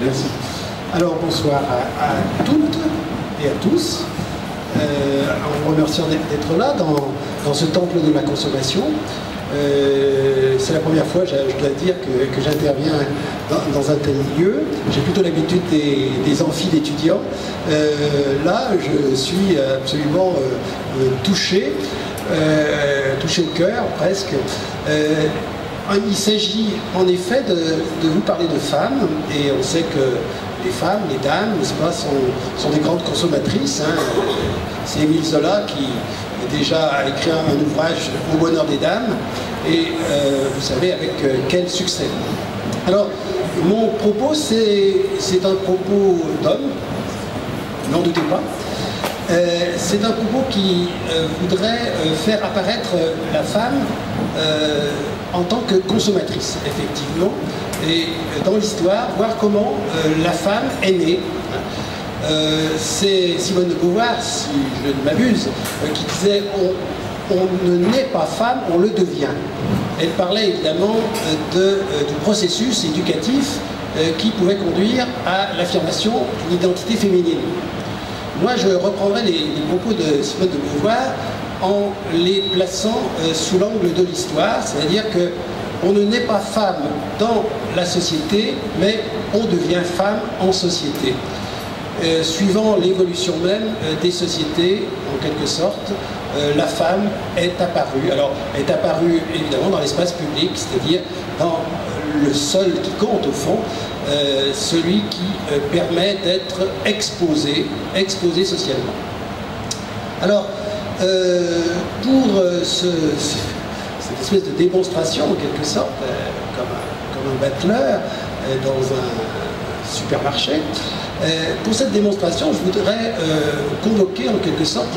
Merci. Alors bonsoir à toutes et à tous. En vous remerciant d'être là dans ce temple de la consommation. C'est la première fois, je dois dire, que j'interviens dans un tel lieu. J'ai plutôt l'habitude des amphis d'étudiants. Là, je suis absolument touché au cœur presque. Il s'agit en effet de vous parler de femmes, et on sait que les femmes, les dames, n'est-ce pas, sont des grandes consommatrices. Hein. C'est Émile Zola qui déjà a écrit un ouvrage au bonheur des dames, et vous savez avec quel succès. Alors, mon propos, c'est un propos d'homme, n'en doutez pas. C'est un propos qui voudrait faire apparaître la femme en tant que consommatrice, effectivement, et dans l'histoire, voir comment la femme est née. C'est Simone de Beauvoir, si je ne m'abuse, qui disait on ne naît pas femme, on le devient. Elle parlait évidemment du processus éducatif qui pouvait conduire à l'affirmation d'une identité féminine. Moi, je reprendrai les propos de Simone de Beauvoir en les plaçant sous l'angle de l'histoire, c'est-à-dire qu'on ne naît pas femme dans la société, mais on devient femme en société. Suivant l'évolution même des sociétés, en quelque sorte, la femme est apparue. Alors, est apparue évidemment dans l'espace public, c'est-à-dire dans le seul qui compte au fond, celui qui permet d'être exposé socialement. Alors, pour cette espèce de démonstration, en quelque sorte, comme un battleur dans un supermarché, pour cette démonstration, je voudrais convoquer en quelque sorte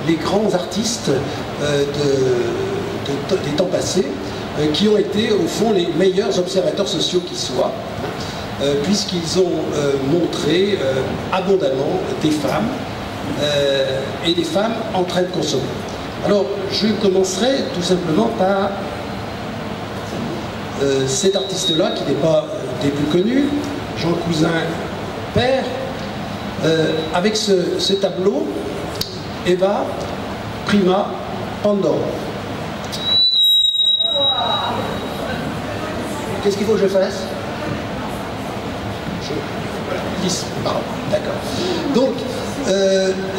les grands artistes des temps passés, qui ont été au fond les meilleurs observateurs sociaux qui soient, puisqu'ils ont montré abondamment des femmes et des femmes en train de consommer. Alors je commencerai tout simplement par cet artiste-là, qui n'est pas des plus connus, Jean Cousin père, avec ce tableau Eva, Prima, Pandore. Qu'est-ce qu'il faut que je fasse? Pardon, d'accord. Donc,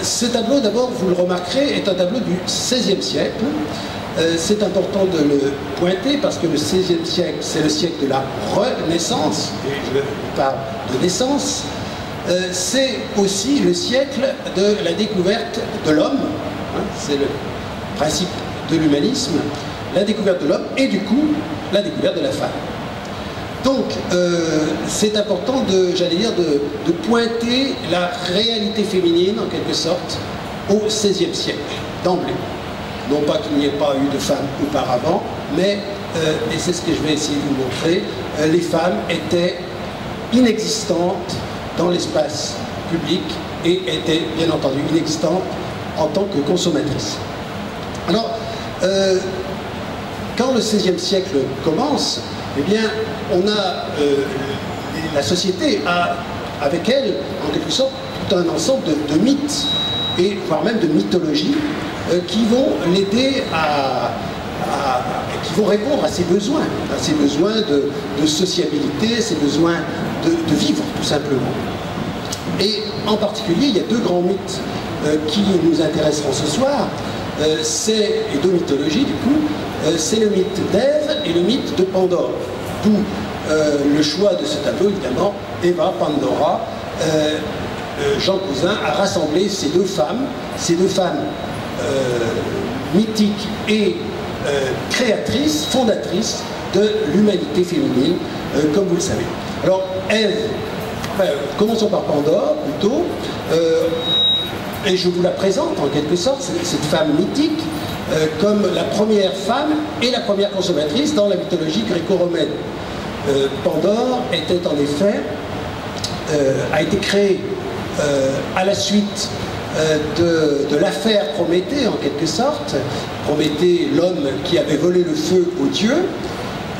ce tableau, d'abord, vous le remarquerez, est un tableau du XVIe siècle. C'est important de le pointer parce que le XVIe siècle, c'est le siècle de la Renaissance, et je parle de naissance. C'est aussi le siècle de la découverte de l'homme, hein, c'est le principe de l'humanisme, la découverte de l'homme et du coup, la découverte de la femme. Donc, c'est important j'allais dire, de pointer la réalité féminine, en quelque sorte, au XVIe siècle, d'emblée. Non pas qu'il n'y ait pas eu de femmes auparavant, mais, et c'est ce que je vais essayer de vous montrer, les femmes étaient inexistantes dans l'espace public et étaient, bien entendu, inexistantes en tant que consommatrices. Alors, quand le XVIe siècle commence, eh bien, on a, la société a, avec elle, en quelque sorte, tout un ensemble de mythes, et voire même de mythologies, qui vont l'aider qui vont répondre à ses besoins de sociabilité, ses besoins de vivre, tout simplement. Et en particulier, il y a deux grands mythes qui nous intéresseront ce soir, et deux mythologies, du coup, c'est le mythe d'Ève et le mythe de Pandore. D'où le choix de ce tableau, évidemment, Eva, Pandora. Jean Cousin a rassemblé ces deux femmes mythiques et créatrices, fondatrices de l'humanité féminine, comme vous le savez. Alors, Ève, commençons par Pandore, plutôt, et je vous la présente en quelque sorte, cette femme mythique, comme la première femme et la première consommatrice dans la mythologie gréco-romaine. Pandore était en effet, a été créée à la suite de l'affaire Prométhée, en quelque sorte. Prométhée, l'homme qui avait volé le feu aux dieux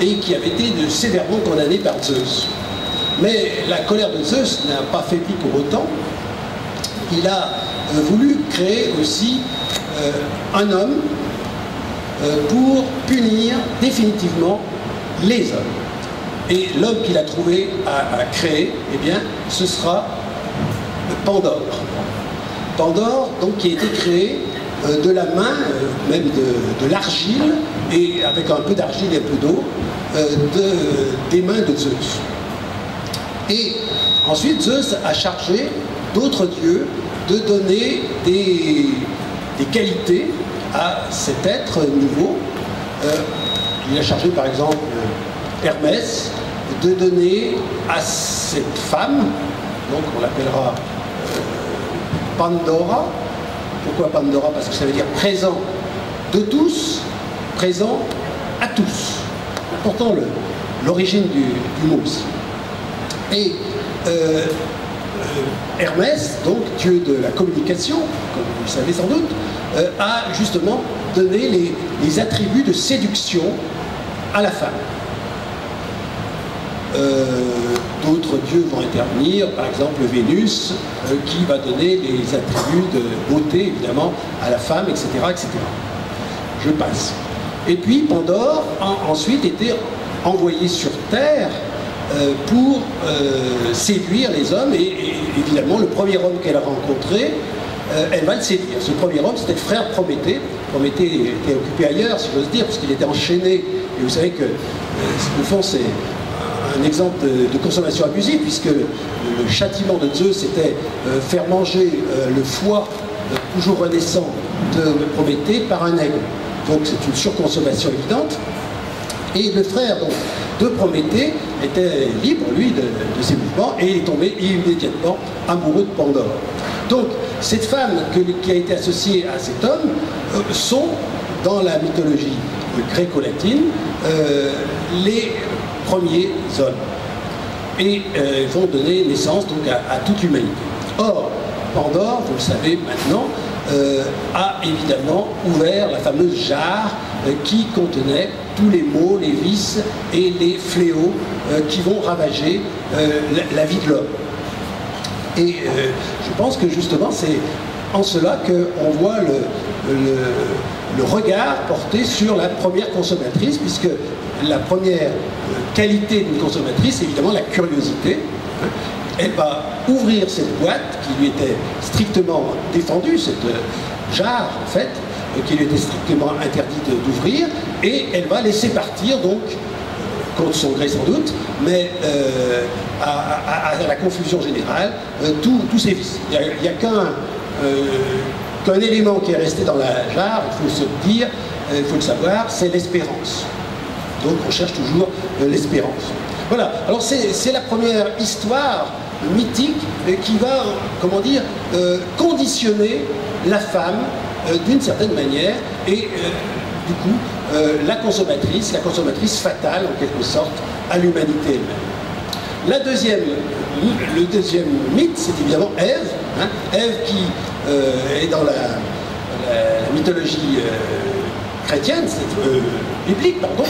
et qui avait été sévèrement condamné par Zeus. Mais la colère de Zeus n'a pas faibli pour autant. Il a voulu créer aussi un homme pour punir définitivement les hommes. Et l'homme qu'il a trouvé à créer, eh bien, ce sera Pandore. Pandore, donc, qui a été créé de la main, même de l'argile, et avec un peu d'argile et un peu d'eau, des mains de Zeus. Et ensuite, Zeus a chargé d'autres dieux de donner des qualités à cet être nouveau. Il a chargé, par exemple, Hermès de donner à cette femme, donc on l'appellera Pandora. Pourquoi Pandora? Parce que ça veut dire présent de tous, présent à tous. Pourtant l'origine du mot aussi. Et Hermès, donc dieu de la communication, comme vous le savez sans doute, a justement donné les attributs de séduction à la femme. D'autres dieux vont intervenir, par exemple Vénus, qui va donner les attributs de beauté, évidemment, à la femme, etc., etc. Je passe. Et puis Pandore a ensuite été envoyée sur Terre pour séduire les hommes, et évidemment, le premier homme qu'elle a rencontré, elle va le séduire. Ce premier homme, c'était le frère Prométhée. Prométhée était occupé ailleurs, si j'ose dire, parce qu'il était enchaîné. Et vous savez que, au fond, c'est un exemple de consommation abusive, puisque le châtiment de Zeus était faire manger le foie toujours renaissant de Prométhée par un aigle. Donc c'est une surconsommation évidente. Et le frère donc, de Prométhée était libre, lui, de ses mouvements, et il est tombé immédiatement amoureux de Pandore. Donc cette femme qui a été associée à cet homme sont, dans la mythologie gréco-latine, les premiers hommes, et vont donner naissance donc à toute l'humanité. Or, Pandore, vous le savez maintenant, a évidemment ouvert la fameuse jarre qui contenait tous les maux, les vices et les fléaux qui vont ravager la vie de l'homme. Et je pense que justement c'est en cela qu'on voit le regard porté sur la première consommatrice, puisque la première qualité d'une consommatrice, c'est évidemment la curiosité. Elle va ouvrir cette boîte qui lui était strictement défendue, cette jarre en fait, qui lui était strictement interdit d'ouvrir, et elle va laisser partir donc, contre son gré sans doute, mais à la confusion générale, tous ses vices. Il n'y a qu'un élément qui est resté dans la jarre, il faut se dire, il faut le savoir, c'est l'espérance. Donc on cherche toujours l'espérance. Voilà, alors c'est la première histoire mythique qui va, comment dire, conditionner la femme d'une certaine manière, et du coup la consommatrice fatale en quelque sorte à l'humanité elle-même. Le deuxième mythe, c'est évidemment Ève, hein, Ève qui est dans la mythologie chrétienne, biblique, pardon,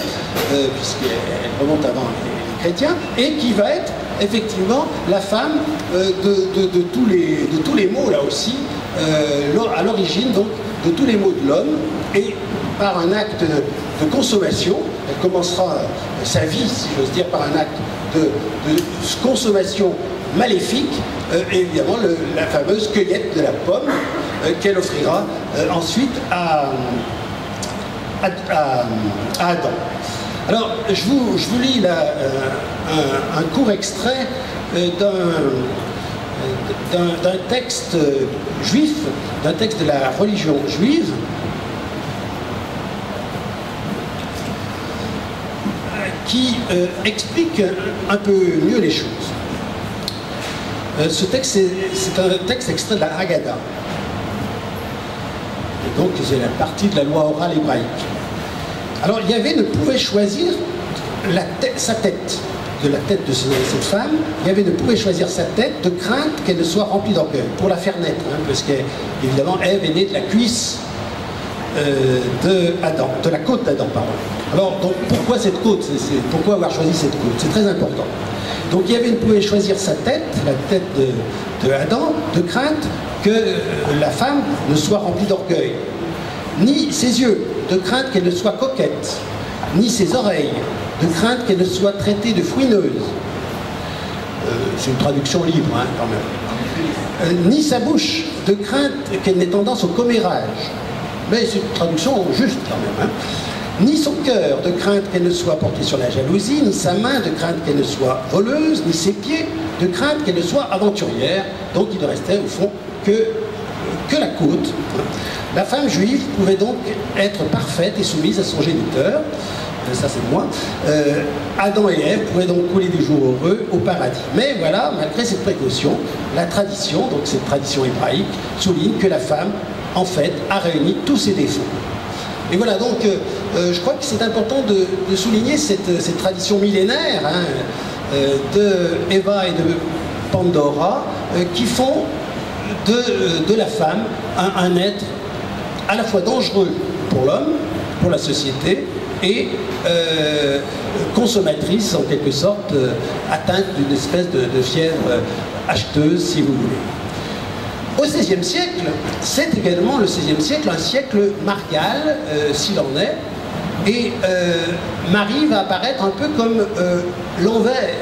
puisqu'elle remonte avant les chrétiens, et qui va être effectivement la femme de tous les maux là aussi, à l'origine donc de tous les maux de l'homme, et par un acte de consommation, elle commencera sa vie, si j'ose dire, par un acte de consommation maléfique, et évidemment la fameuse cueillette de la pomme qu'elle offrira ensuite à Adam. Alors, je vous lis là un court extrait d'un texte juif, d'un texte de la religion juive, qui explique un peu mieux les choses. Ce texte, c'est un texte extrait de la Haggadah. Et donc, c'est la partie de la loi orale hébraïque. Alors, Yahvé ne pouvait choisir sa tête, de la tête de cette femme. Yahvé ne pouvait choisir sa tête de crainte qu'elle ne soit remplie d'orgueil, pour la faire naître, hein, parce qu'évidemment, Ève est née de la cuisse de la côte d'Adam, pardon. Alors, donc, pourquoi cette côte? Pourquoi avoir choisi cette côte? C'est très important. Donc il pouvait choisir sa tête, la tête de Adam, de crainte que la femme ne soit remplie d'orgueil. Ni ses yeux, de crainte qu'elle ne soit coquette. Ni ses oreilles, de crainte qu'elle ne soit traitée de fouineuse. C'est une traduction libre, hein, quand même. Ni sa bouche, de crainte qu'elle n'ait tendance au commérage. Mais c'est une traduction juste, quand même. Hein. Ni son cœur, de crainte qu'elle ne soit portée sur la jalousie, ni sa main, de crainte qu'elle ne soit voleuse, ni ses pieds, de crainte qu'elle ne soit aventurière. Donc il ne restait au fond que la côte. La femme juive pouvait donc être parfaite et soumise à son géniteur. Ça c'est moi. Adam et Ève pouvaient donc couler des jours heureux au paradis. Mais voilà, malgré cette précaution, la tradition, donc cette tradition hébraïque, souligne que la femme, en fait, a réuni tous ses défauts. Et voilà, donc, je crois que c'est important de souligner cette tradition millénaire hein, de Eva et de Pandora qui font de la femme un être à la fois dangereux pour l'homme, pour la société, et consommatrice, en quelque sorte, atteinte d'une espèce de fièvre acheteuse, si vous voulez. Au XVIe siècle, c'est également le XVIe siècle, un siècle marial, s'il en est, et Marie va apparaître un peu comme l'envers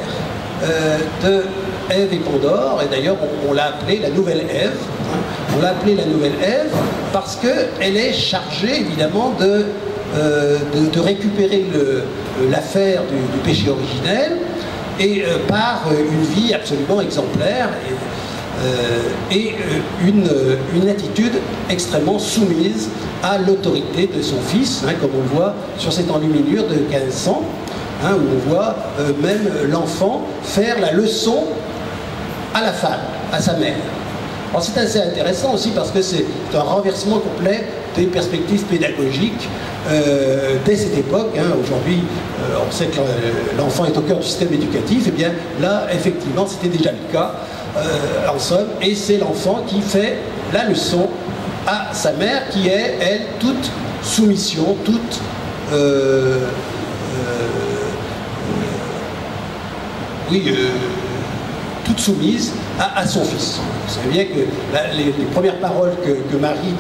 de Ève et Pandore, et d'ailleurs on l'a appelée la nouvelle Ève. Hein. On l'a appelée la nouvelle Ève parce qu'elle est chargée évidemment de récupérer l'affaire du péché originel et par une vie absolument exemplaire et une attitude extrêmement soumise à l'autorité de son fils, hein, comme on le voit sur cette enluminure de 1500, hein, où on voit même l'enfant faire la leçon à la femme, à sa mère. Alors c'est assez intéressant aussi parce que c'est un renversement complet des perspectives pédagogiques dès cette époque. Hein. Aujourd'hui, on sait que l'enfant est au cœur du système éducatif, et bien là, effectivement, c'était déjà le cas, en somme, et c'est l'enfant qui fait la leçon à sa mère, qui est, elle, toute soumission, toute toute soumise à son fils. Vous savez bien que les premières paroles que Marie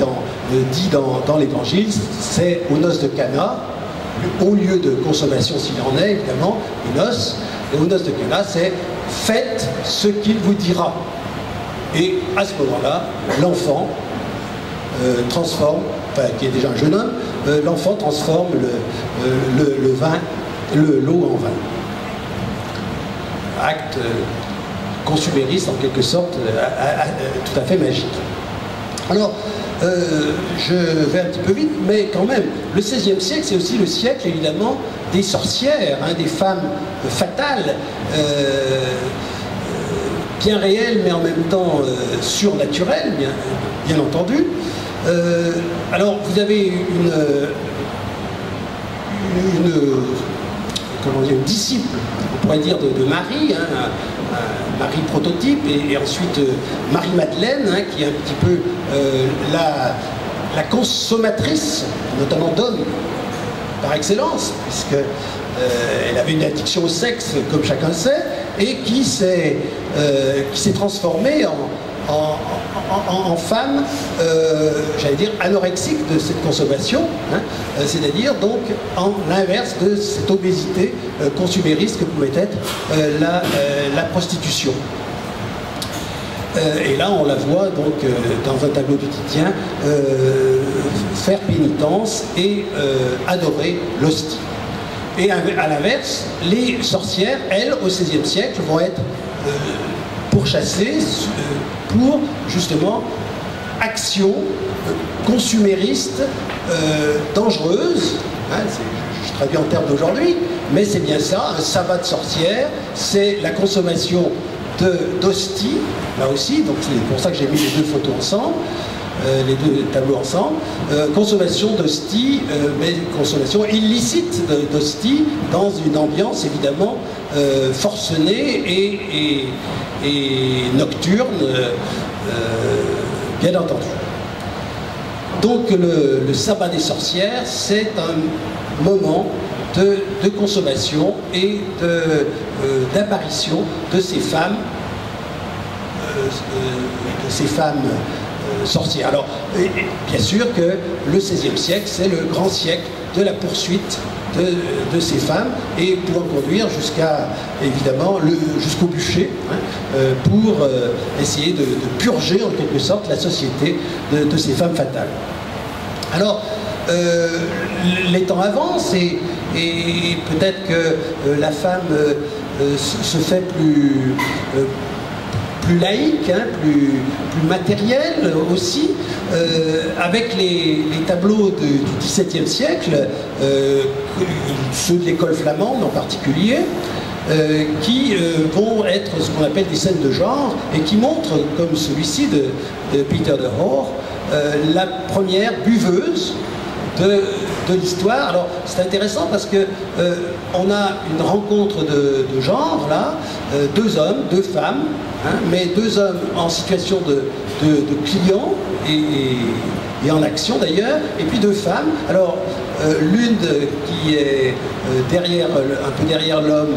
dit dans l'Évangile, c'est aux noces de Cana, au lieu de consommation s'il en est, évidemment, les noces, et aux noces de Cana, c'est « faites ce qu'il vous dira ». Et à ce moment-là, l'enfant transforme, enfin qui est déjà un jeune homme, l'enfant transforme l'eau en vin. Acte consumériste en quelque sorte, tout à fait magique. Alors, je vais un petit peu vite, mais quand même, le XVIe siècle, c'est aussi le siècle, évidemment, des sorcières, hein, des femmes fatales, bien réelles, mais en même temps surnaturelles, bien entendu. Alors, vous avez une disciple, on pourrait dire, de Marie, hein, Marie prototype, et ensuite Marie-Madeleine, hein, qui est un petit peu la consommatrice, notamment d'hommes, par excellence, puisqu'elle avait une addiction au sexe, comme chacun sait, et qui s'est transformée en femme, j'allais dire, anorexique de cette consommation, hein, c'est-à-dire donc en l'inverse de cette obésité consumériste que pouvait être la prostitution. Et là, on la voit donc dans un tableau du Titien faire pénitence et adorer l'hostie. Et à l'inverse, les sorcières, elles, au XVIe siècle, vont être pourchassées pour, justement, action consumériste dangereuse. Hein, je traduis en termes d'aujourd'hui, mais c'est bien ça, un sabbat de sorcière, c'est la consommation d'hostie, là aussi, donc c'est pour ça que j'ai mis les deux photos ensemble, les deux tableaux ensemble, consommation d'hostie, mais consommation illicite d'hostie dans une ambiance évidemment forcenée et nocturne, bien entendu. Donc le sabbat des sorcières, c'est un moment de consommation et d'apparition de ces femmes, sorcières. Alors, bien sûr que le XVIe siècle, c'est le grand siècle de la poursuite de ces femmes, et pouvant conduire jusqu'à, évidemment, jusqu'au bûcher, pour essayer de purger en quelque sorte la société de ces femmes fatales. Alors, les temps avancent et peut-être que la femme se fait plus laïque, plus matérielle aussi, avec les tableaux du XVIIe siècle, ceux de l'école flamande en particulier, qui vont être ce qu'on appelle des scènes de genre et qui montrent, comme celui-ci de Peter de Hoor, la première buveuse de l'histoire. Alors c'est intéressant parce que on a une rencontre de genre là, deux hommes, deux femmes, mais deux hommes en situation de clients et en action d'ailleurs, et puis deux femmes. Alors l'une qui est un peu derrière l'homme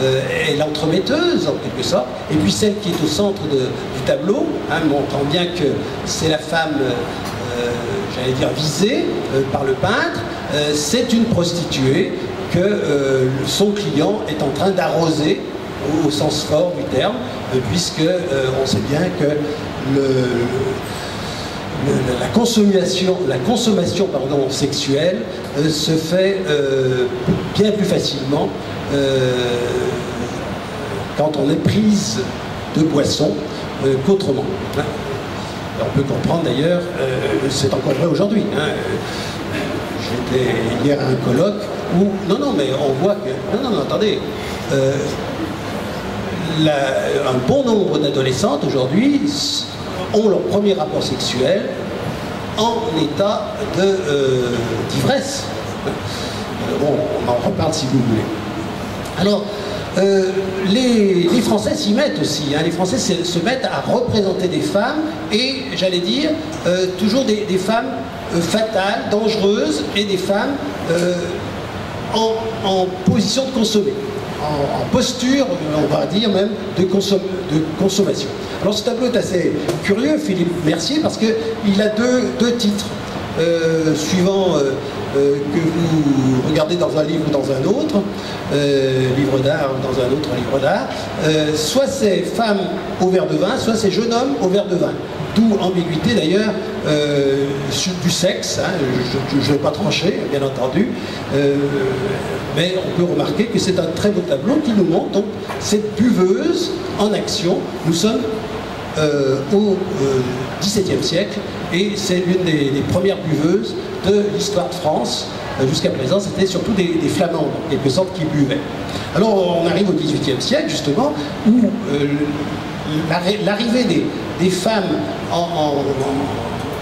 est l'entremetteuse en quelque sorte, et puis celle qui est au centre du tableau, montrant bien que c'est la femme j'allais dire visée par le peintre, c'est une prostituée que son client est en train d'arroser au sens fort du terme, puisque on sait bien que la consommation sexuelle se fait bien plus facilement quand on est prise de boisson qu'autrement. On peut comprendre d'ailleurs, c'est encore vrai aujourd'hui. J'étais hier à un colloque où, non, mais on voit que, non, attendez, un bon nombre d'adolescentes aujourd'hui ont leur premier rapport sexuel en état d'ivresse. Bon, on en reparle si vous voulez. Alors, les Français s'y mettent aussi, les Français se mettent à représenter des femmes et, j'allais dire, toujours des femmes fatales, dangereuses, et des femmes en position de consommer, en posture, on va dire même, de consommation. Alors ce tableau est assez curieux, Philippe Mercier, parce qu'il a deux titres. Suivant que vous regardez dans un livre ou dans un autre, livre d'art ou dans un autre livre d'art, soit c'est femme au verre de vin, soit c'est jeune homme au verre de vin. D'où ambiguïté d'ailleurs du sexe, je ne vais pas trancher, bien entendu, mais on peut remarquer que c'est un très beau tableau qui nous montre donc cette buveuse en action. Nous sommes au XVIIe siècle, et c'est l'une des premières buveuses de l'histoire de France. Jusqu'à présent, c'était surtout des flamandes, en quelque sorte, qui buvaient. Alors, on arrive au XVIIIe siècle, justement, où l'arrivée des femmes en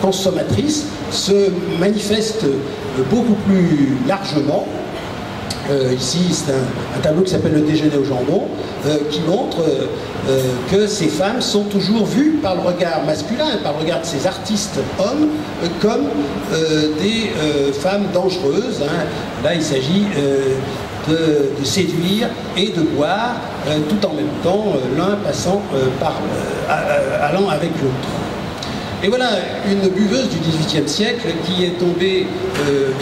consommatrices se manifeste beaucoup plus largement. Ici, c'est un tableau qui s'appelle Le déjeuner au jambon, qui montre que ces femmes sont toujours vues par le regard masculin, par le regard de ces artistes hommes, comme des femmes dangereuses. Là, il s'agit de séduire et de boire, tout en même temps, l'un passant allant avec l'autre. Et voilà une buveuse du XVIIIe siècle qui est tombée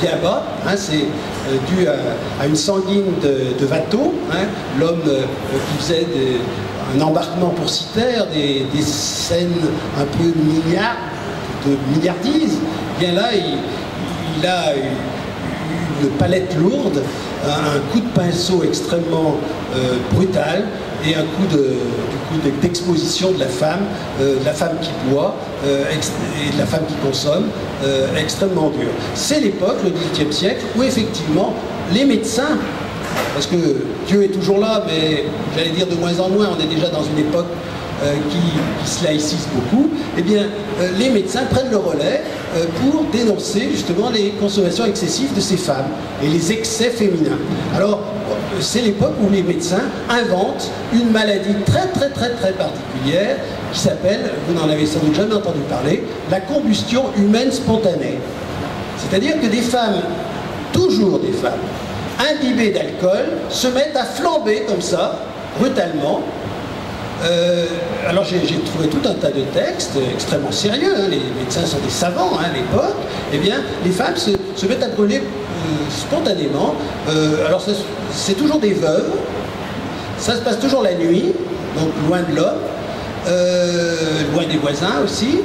bien bas. C'est dû à une sanguine de Watteau, l'homme qui faisait un embarquement pour Cythère, des scènes un peu de milliardise. Bien là, il a une palette lourde, un coup de pinceau extrêmement brutal, et un coup d'exposition de la femme qui boit et de la femme qui consomme, extrêmement dur. C'est l'époque, le XVIIIe siècle, où effectivement les médecins, parce que Dieu est toujours là, mais j'allais dire de moins en moins, on est déjà dans une époque qui se laïcise beaucoup, eh bien les médecins prennent le relais pour dénoncer justement les consommations excessives de ces femmes et les excès féminins. Alors c'est l'époque où les médecins inventent une maladie très particulière qui s'appelle, vous n'en avez sans doute jamais entendu parler, la combustion humaine spontanée. C'est-à-dire que des femmes, toujours des femmes, imbibés d'alcool, se mettent à flamber comme ça, brutalement. Alors j'ai trouvé tout un tas de textes extrêmement sérieux, hein, les médecins sont des savants à l'époque. Eh bien, les femmes se mettent à brûler spontanément. Alors c'est toujours des veuves, ça se passe toujours la nuit, donc loin de l'homme, loin des voisins aussi.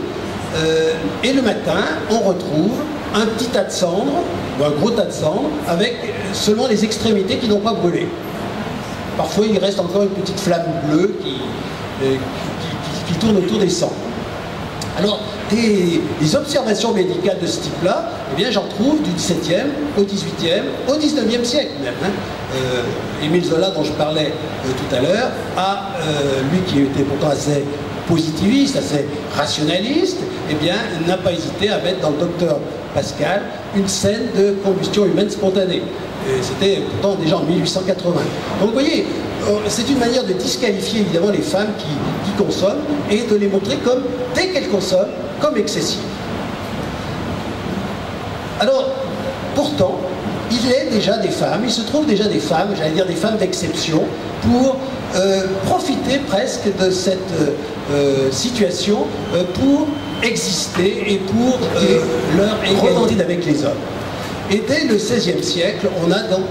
Et le matin, on retrouve un petit tas de cendres, ou un gros tas de cendres, avec seulement les extrémités qui n'ont pas brûlé. Parfois, il reste encore une petite flamme bleue qui tourne autour des cendres. Alors, des observations médicales de ce type-là, eh bien, j'en trouve du XVIIe au XVIIIe, au XIXe siècle même. Hein. Émile Zola, dont je parlais tout à l'heure, lui qui était pourtant assez positiviste, assez rationaliste, eh bien, n'a pas hésité à mettre dans le Docteur Pascal une scène de combustion humaine spontanée. C'était pourtant déjà en 1880. Donc vous voyez, c'est une manière de disqualifier évidemment les femmes qui consomment et de les montrer comme, dès qu'elles consomment, comme excessives. Alors, pourtant, il est déjà des femmes, il se trouve déjà des femmes, j'allais dire des femmes d'exception, pour profiter presque de cette situation pour exister et pour leur égalité avec les hommes. Et dès le XVIe siècle, on a donc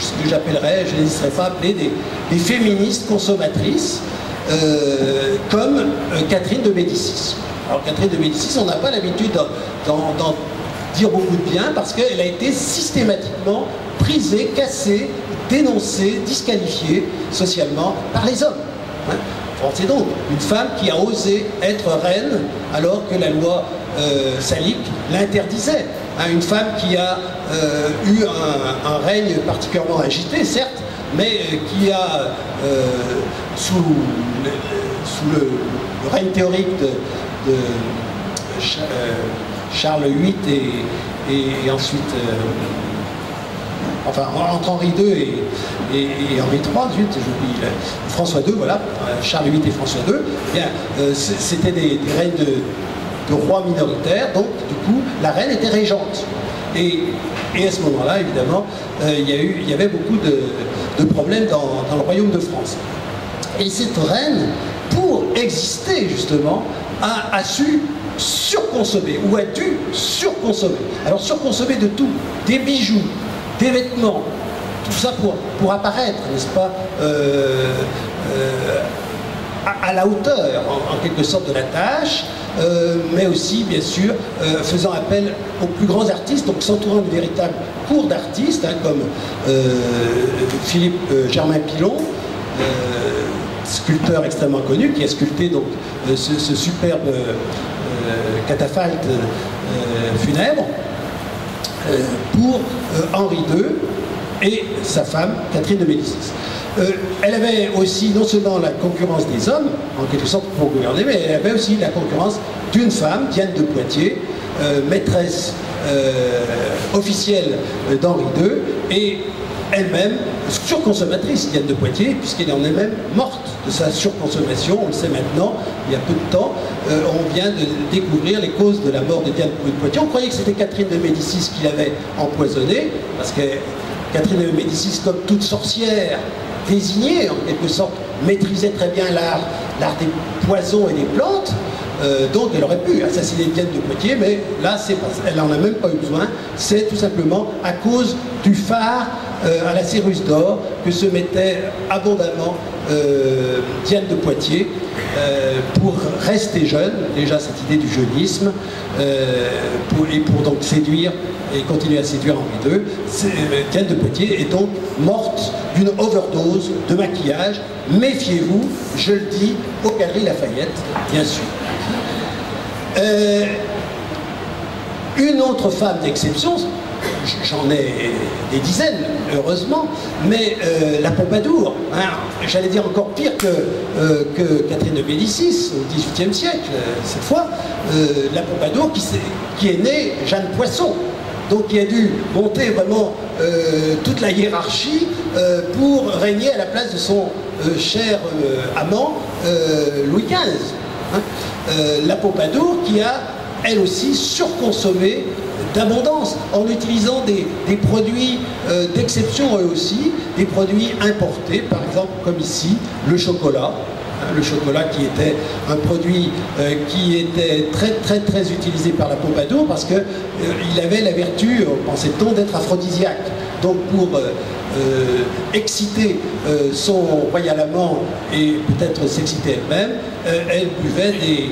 ce que j'appellerais, je n'hésiterai pas à appeler des féministes consommatrices, comme Catherine de Médicis. Alors Catherine de Médicis, on n'a pas l'habitude d'en dire beaucoup de bien parce qu'elle a été systématiquement prisée, cassée, dénoncée, disqualifiée socialement par les hommes. Hein. C'est donc une femme qui a osé être reine alors que la loi salique l'interdisait. Hein, une femme qui a eu un règne particulièrement agité, certes, mais qui a, sous le règne théorique de Charles VIII et ensuite, enfin, entre Henri II et Henri III, zut, j'oublie, François II, voilà, Charles VIII et François II, eh bien, c'était des règnes de rois minoritaires, donc du coup, la reine était régente. Et à ce moment-là, évidemment, il y avait beaucoup de problèmes dans le royaume de France. Et cette reine, pour exister justement, a su surconsommer, ou a dû surconsommer. Alors surconsommer de tout, des bijoux, des vêtements, tout ça pour apparaître, n'est-ce pas, à la hauteur, en quelque sorte, de la tâche, mais aussi, bien sûr, faisant appel aux plus grands artistes, donc s'entourant de véritables cours d'artistes, hein, comme Philippe Germain Pilon, sculpteur extrêmement connu, qui a sculpté donc, ce superbe catafalque funèbre pour Henri II et sa femme, Catherine de Médicis. Elle avait aussi non seulement la concurrence des hommes, en quelque sorte pour gouverner, mais elle avait aussi la concurrence d'une femme, Diane de Poitiers, maîtresse officielle d'Henri II, et elle-même surconsommatrice, Diane de Poitiers, puisqu'elle en est même morte de sa surconsommation, on le sait maintenant, il y a peu de temps, on vient de découvrir les causes de la mort de Diane de Poitiers. On croyait que c'était Catherine de Médicis qui l'avait empoisonnée, parce que Catherine de Médicis, comme toute sorcière, désignée, en quelque sorte, maîtrisait très bien l'art des poisons et des plantes, donc elle aurait pu assassiner Diane de Poitiers, mais là, elle n'en a même pas eu besoin, c'est tout simplement à cause du phare à la Céruse d'or que se mettait abondamment Diane de Poitiers pour rester jeune, déjà cette idée du jeunisme, et pour donc séduire et continuer à séduire Henri II. Diane de Poitiers est donc morte d'une overdose de maquillage. Méfiez-vous, je le dis, aux Galeries Lafayette, bien sûr. Une autre femme d'exception, j'en ai des dizaines, heureusement, mais la Pompadour, hein, j'allais dire encore pire que Catherine de Médicis au XVIIIe siècle, cette fois, la Pompadour qui est née Jeanne Poisson, donc qui a dû monter vraiment toute la hiérarchie pour régner à la place de son cher amant Louis XV. Hein. La Pompadour qui a, elle aussi, surconsommé d'abondance, en utilisant des produits d'exception eux aussi, des produits importés, par exemple comme ici, le chocolat. Le chocolat qui était un produit qui était très utilisé par la Pompadour parce qu'il avait la vertu, pensait-on, d'être aphrodisiaque. Donc pour exciter son royal amant et peut-être s'exciter elle-même, elle buvait des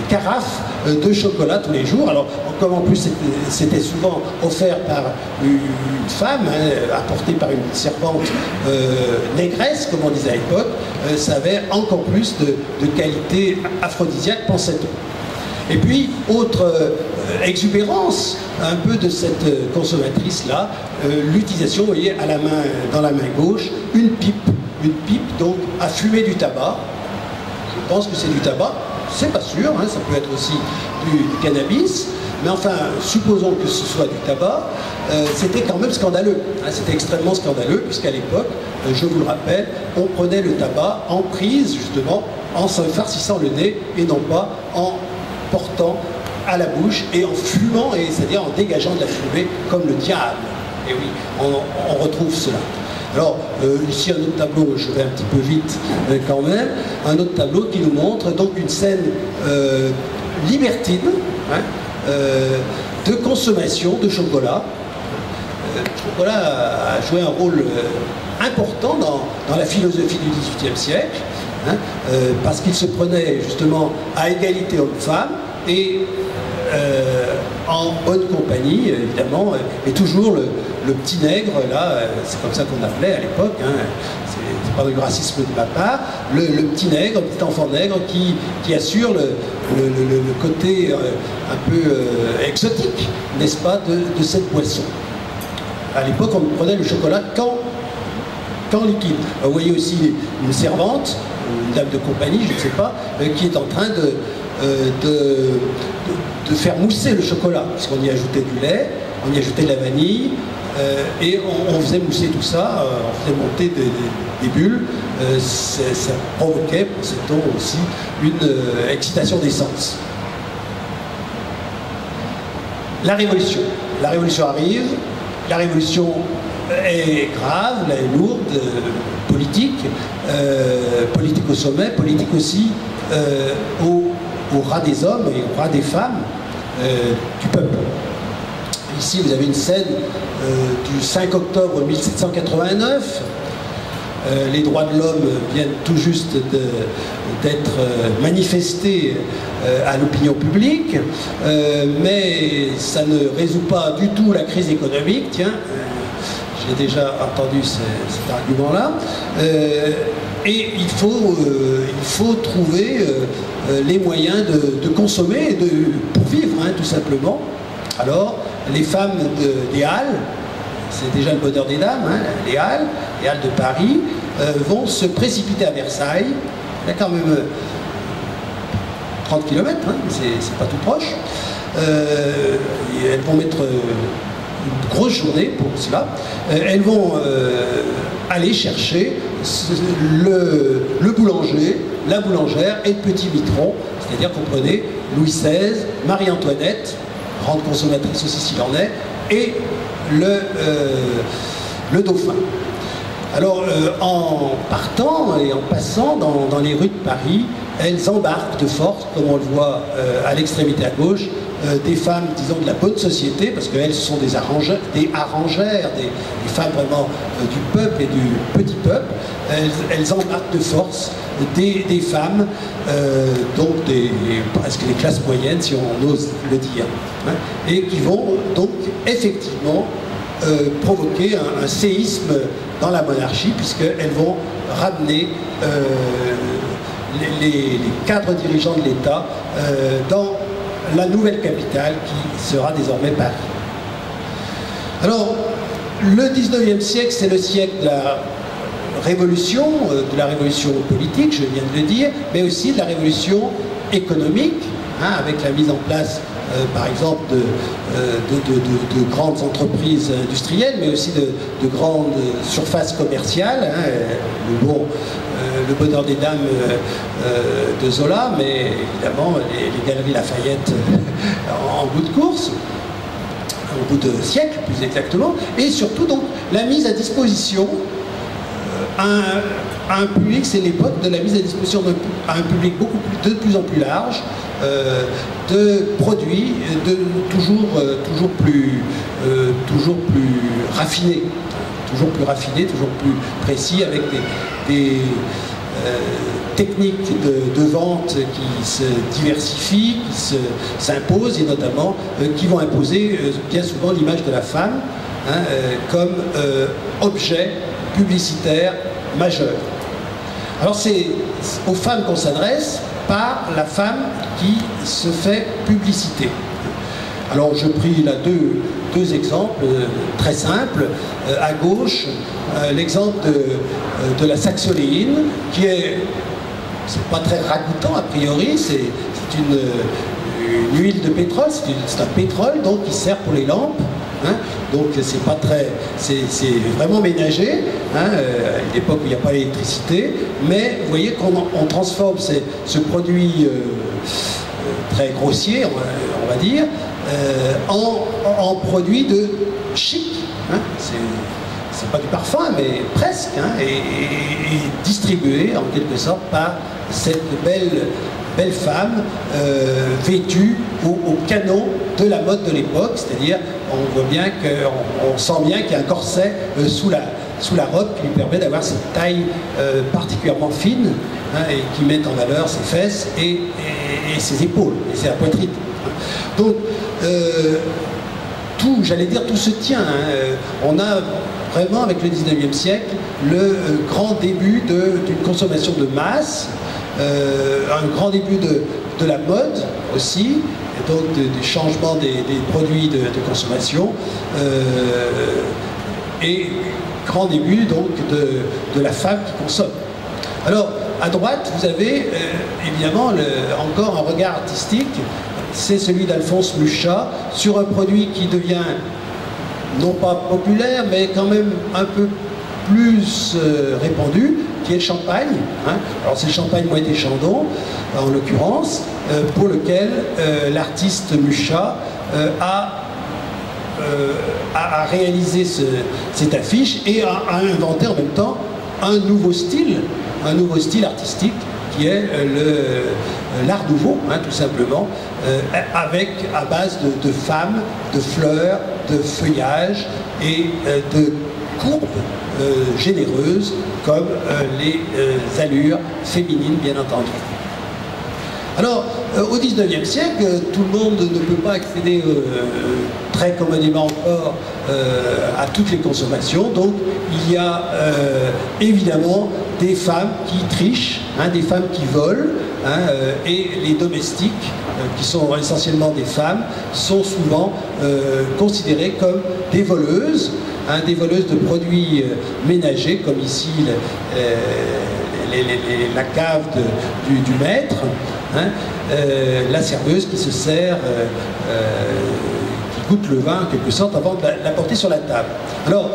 carafes de chocolat tous les jours. Alors, comme en plus c'était souvent offert par une femme, apporté par une servante négresse, comme on disait à l'époque, ça avait encore plus de qualité aphrodisiaque, pensait-on. Et puis, autre exubérance un peu de cette consommatrice-là, l'utilisation, vous voyez, dans la main gauche, une pipe donc à fumer du tabac. Je pense que c'est du tabac, c'est pas sûr, hein, ça peut être aussi du cannabis, mais enfin, supposons que ce soit du tabac, c'était quand même scandaleux, hein, c'était extrêmement scandaleux, puisqu'à l'époque, je vous le rappelle, on prenait le tabac en prise, justement, en se farcissant le nez, et non pas en portant à la bouche et en fumant, c'est-à-dire en dégageant de la fumée comme le diable. Et oui, on retrouve cela. Alors, ici un autre tableau, je vais un petit peu vite quand même, un autre tableau qui nous montre donc une scène libertine, hein, de consommation de chocolat. Le chocolat a joué un rôle important dans la philosophie du XVIIIe siècle, hein, parce qu'il se prenait justement à égalité homme-femme et en bonne compagnie, évidemment, et toujours le petit nègre, là, c'est comme ça qu'on appelait à l'époque, hein, c'est pas du racisme de ma part, le petit nègre, le petit enfant nègre qui assure le côté un peu exotique, n'est-ce pas, de cette boisson. À l'époque, on prenait le chocolat qu'en liquide. Vous voyez aussi une servante, une dame de compagnie, je ne sais pas, qui est en train de faire mousser le chocolat, puisqu'on y ajoutait du lait, on y ajoutait de la vanille, et on faisait mousser tout ça, on faisait monter des bulles, ça provoquait, pensait-on aussi, une excitation des sens. La révolution arrive, la révolution est grave, elle est lourde, politique au sommet, politique aussi au ras des hommes et au ras des femmes du peuple. Ici, vous avez une scène du 5 octobre 1789. Les droits de l'homme viennent tout juste d'être manifestés à l'opinion publique, mais ça ne résout pas du tout la crise économique. Tiens, j'ai déjà entendu cet argument-là. Et il faut trouver les moyens de consommer pour vivre, hein, tout simplement. Alors, les femmes des Halles, c'est déjà le bonheur des dames, hein, les Halles de Paris, vont se précipiter à Versailles. Il y a quand même 30 km, hein, c'est pas tout proche. Elles vont mettre une grosse journée pour cela. Elles vont aller chercher le boulanger, la boulangère et le petit mitron, c'est-à-dire qu'on prenait Louis XVI, Marie-Antoinette, grande consommatrice aussi s'il en est, et le dauphin. Alors, en partant et en passant dans les rues de Paris, elles embarquent de force, comme on le voit à l'extrémité à gauche, des femmes, disons, de la bonne société, parce qu'elles sont des arrangères, des femmes vraiment du peuple et du petit peuple. Elles embarquent de force des femmes, donc presque les classes moyennes, si on ose le dire, hein, et qui vont donc effectivement provoquer un séisme dans la monarchie, puisqu'elles vont ramener les cadres dirigeants de l'État dans la nouvelle capitale qui sera désormais Paris. Alors, le 19e siècle, c'est le siècle de la révolution politique, je viens de le dire, mais aussi de la révolution économique, hein, avec la mise en place par exemple de grandes entreprises industrielles, mais aussi de grandes surfaces commerciales, hein, le bonheur des dames de Zola, mais évidemment les galeries Lafayette en bout de course, au bout de siècle plus exactement, et surtout donc la mise à disposition à un public, c'est l'époque de la mise à disposition à un public de plus en plus large de produits toujours plus raffinés, toujours plus précis, avec des techniques de vente qui se diversifient, qui s'imposent, et notamment qui vont imposer bien souvent l'image de la femme, hein, comme objet publicitaire majeur. Alors c'est aux femmes qu'on s'adresse par la femme qui se fait publicité. Alors je pris là deux exemples très simples. À gauche, l'exemple de la saxoléine, qui c'est pas très ragoûtant a priori, c'est une huile de pétrole, c'est un pétrole donc qui sert pour les lampes. Hein, donc c'est pas très, c'est vraiment ménager, hein, à une époque où il n'y a pas d'électricité, mais vous voyez qu'on transforme ce produit très grossier, on va dire, en produit de chic. Hein, c'est pas du parfum, mais presque, hein, et distribué en quelque sorte par cette belle femme vêtue au canon de la mode de l'époque, c'est-à-dire on voit bien on sent bien qu'il y a un corset sous la robe qui lui permet d'avoir cette taille particulièrement fine, hein, et qui met en valeur ses fesses et ses épaules et sa poitrine. Donc j'allais dire tout se tient, hein. On a vraiment avec le 19e siècle le grand début d'une consommation de masse, un grand début de la mode aussi, et donc des changements des produits de consommation, et grand début donc de la femme qui consomme. Alors à droite vous avez évidemment encore un regard artistique, c'est celui d'Alphonse Mucha sur un produit qui devient non pas populaire mais quand même un peu plus répandu, qui est le champagne, hein. Alors c'est le champagne Moët & Chandon en l'occurrence, pour lequel l'artiste Mucha a réalisé cette affiche et a inventé en même temps un nouveau style artistique qui est l'art nouveau, hein, tout simplement, à base de femmes, de fleurs, de feuillages et de courbes généreuses comme les allures féminines, bien entendu. Alors, au 19e siècle, tout le monde ne peut pas accéder très commodément encore à toutes les consommations, donc il y a évidemment des femmes qui trichent, hein, des femmes qui volent, hein, et les domestiques, qui sont essentiellement des femmes, sont souvent considérées comme des voleuses, hein, des voleuses de produits ménagers, comme ici la cave du maître, hein, la serveuse qui se sert, qui goûte le vin en quelque sorte avant de l'apporter sur la table. Alors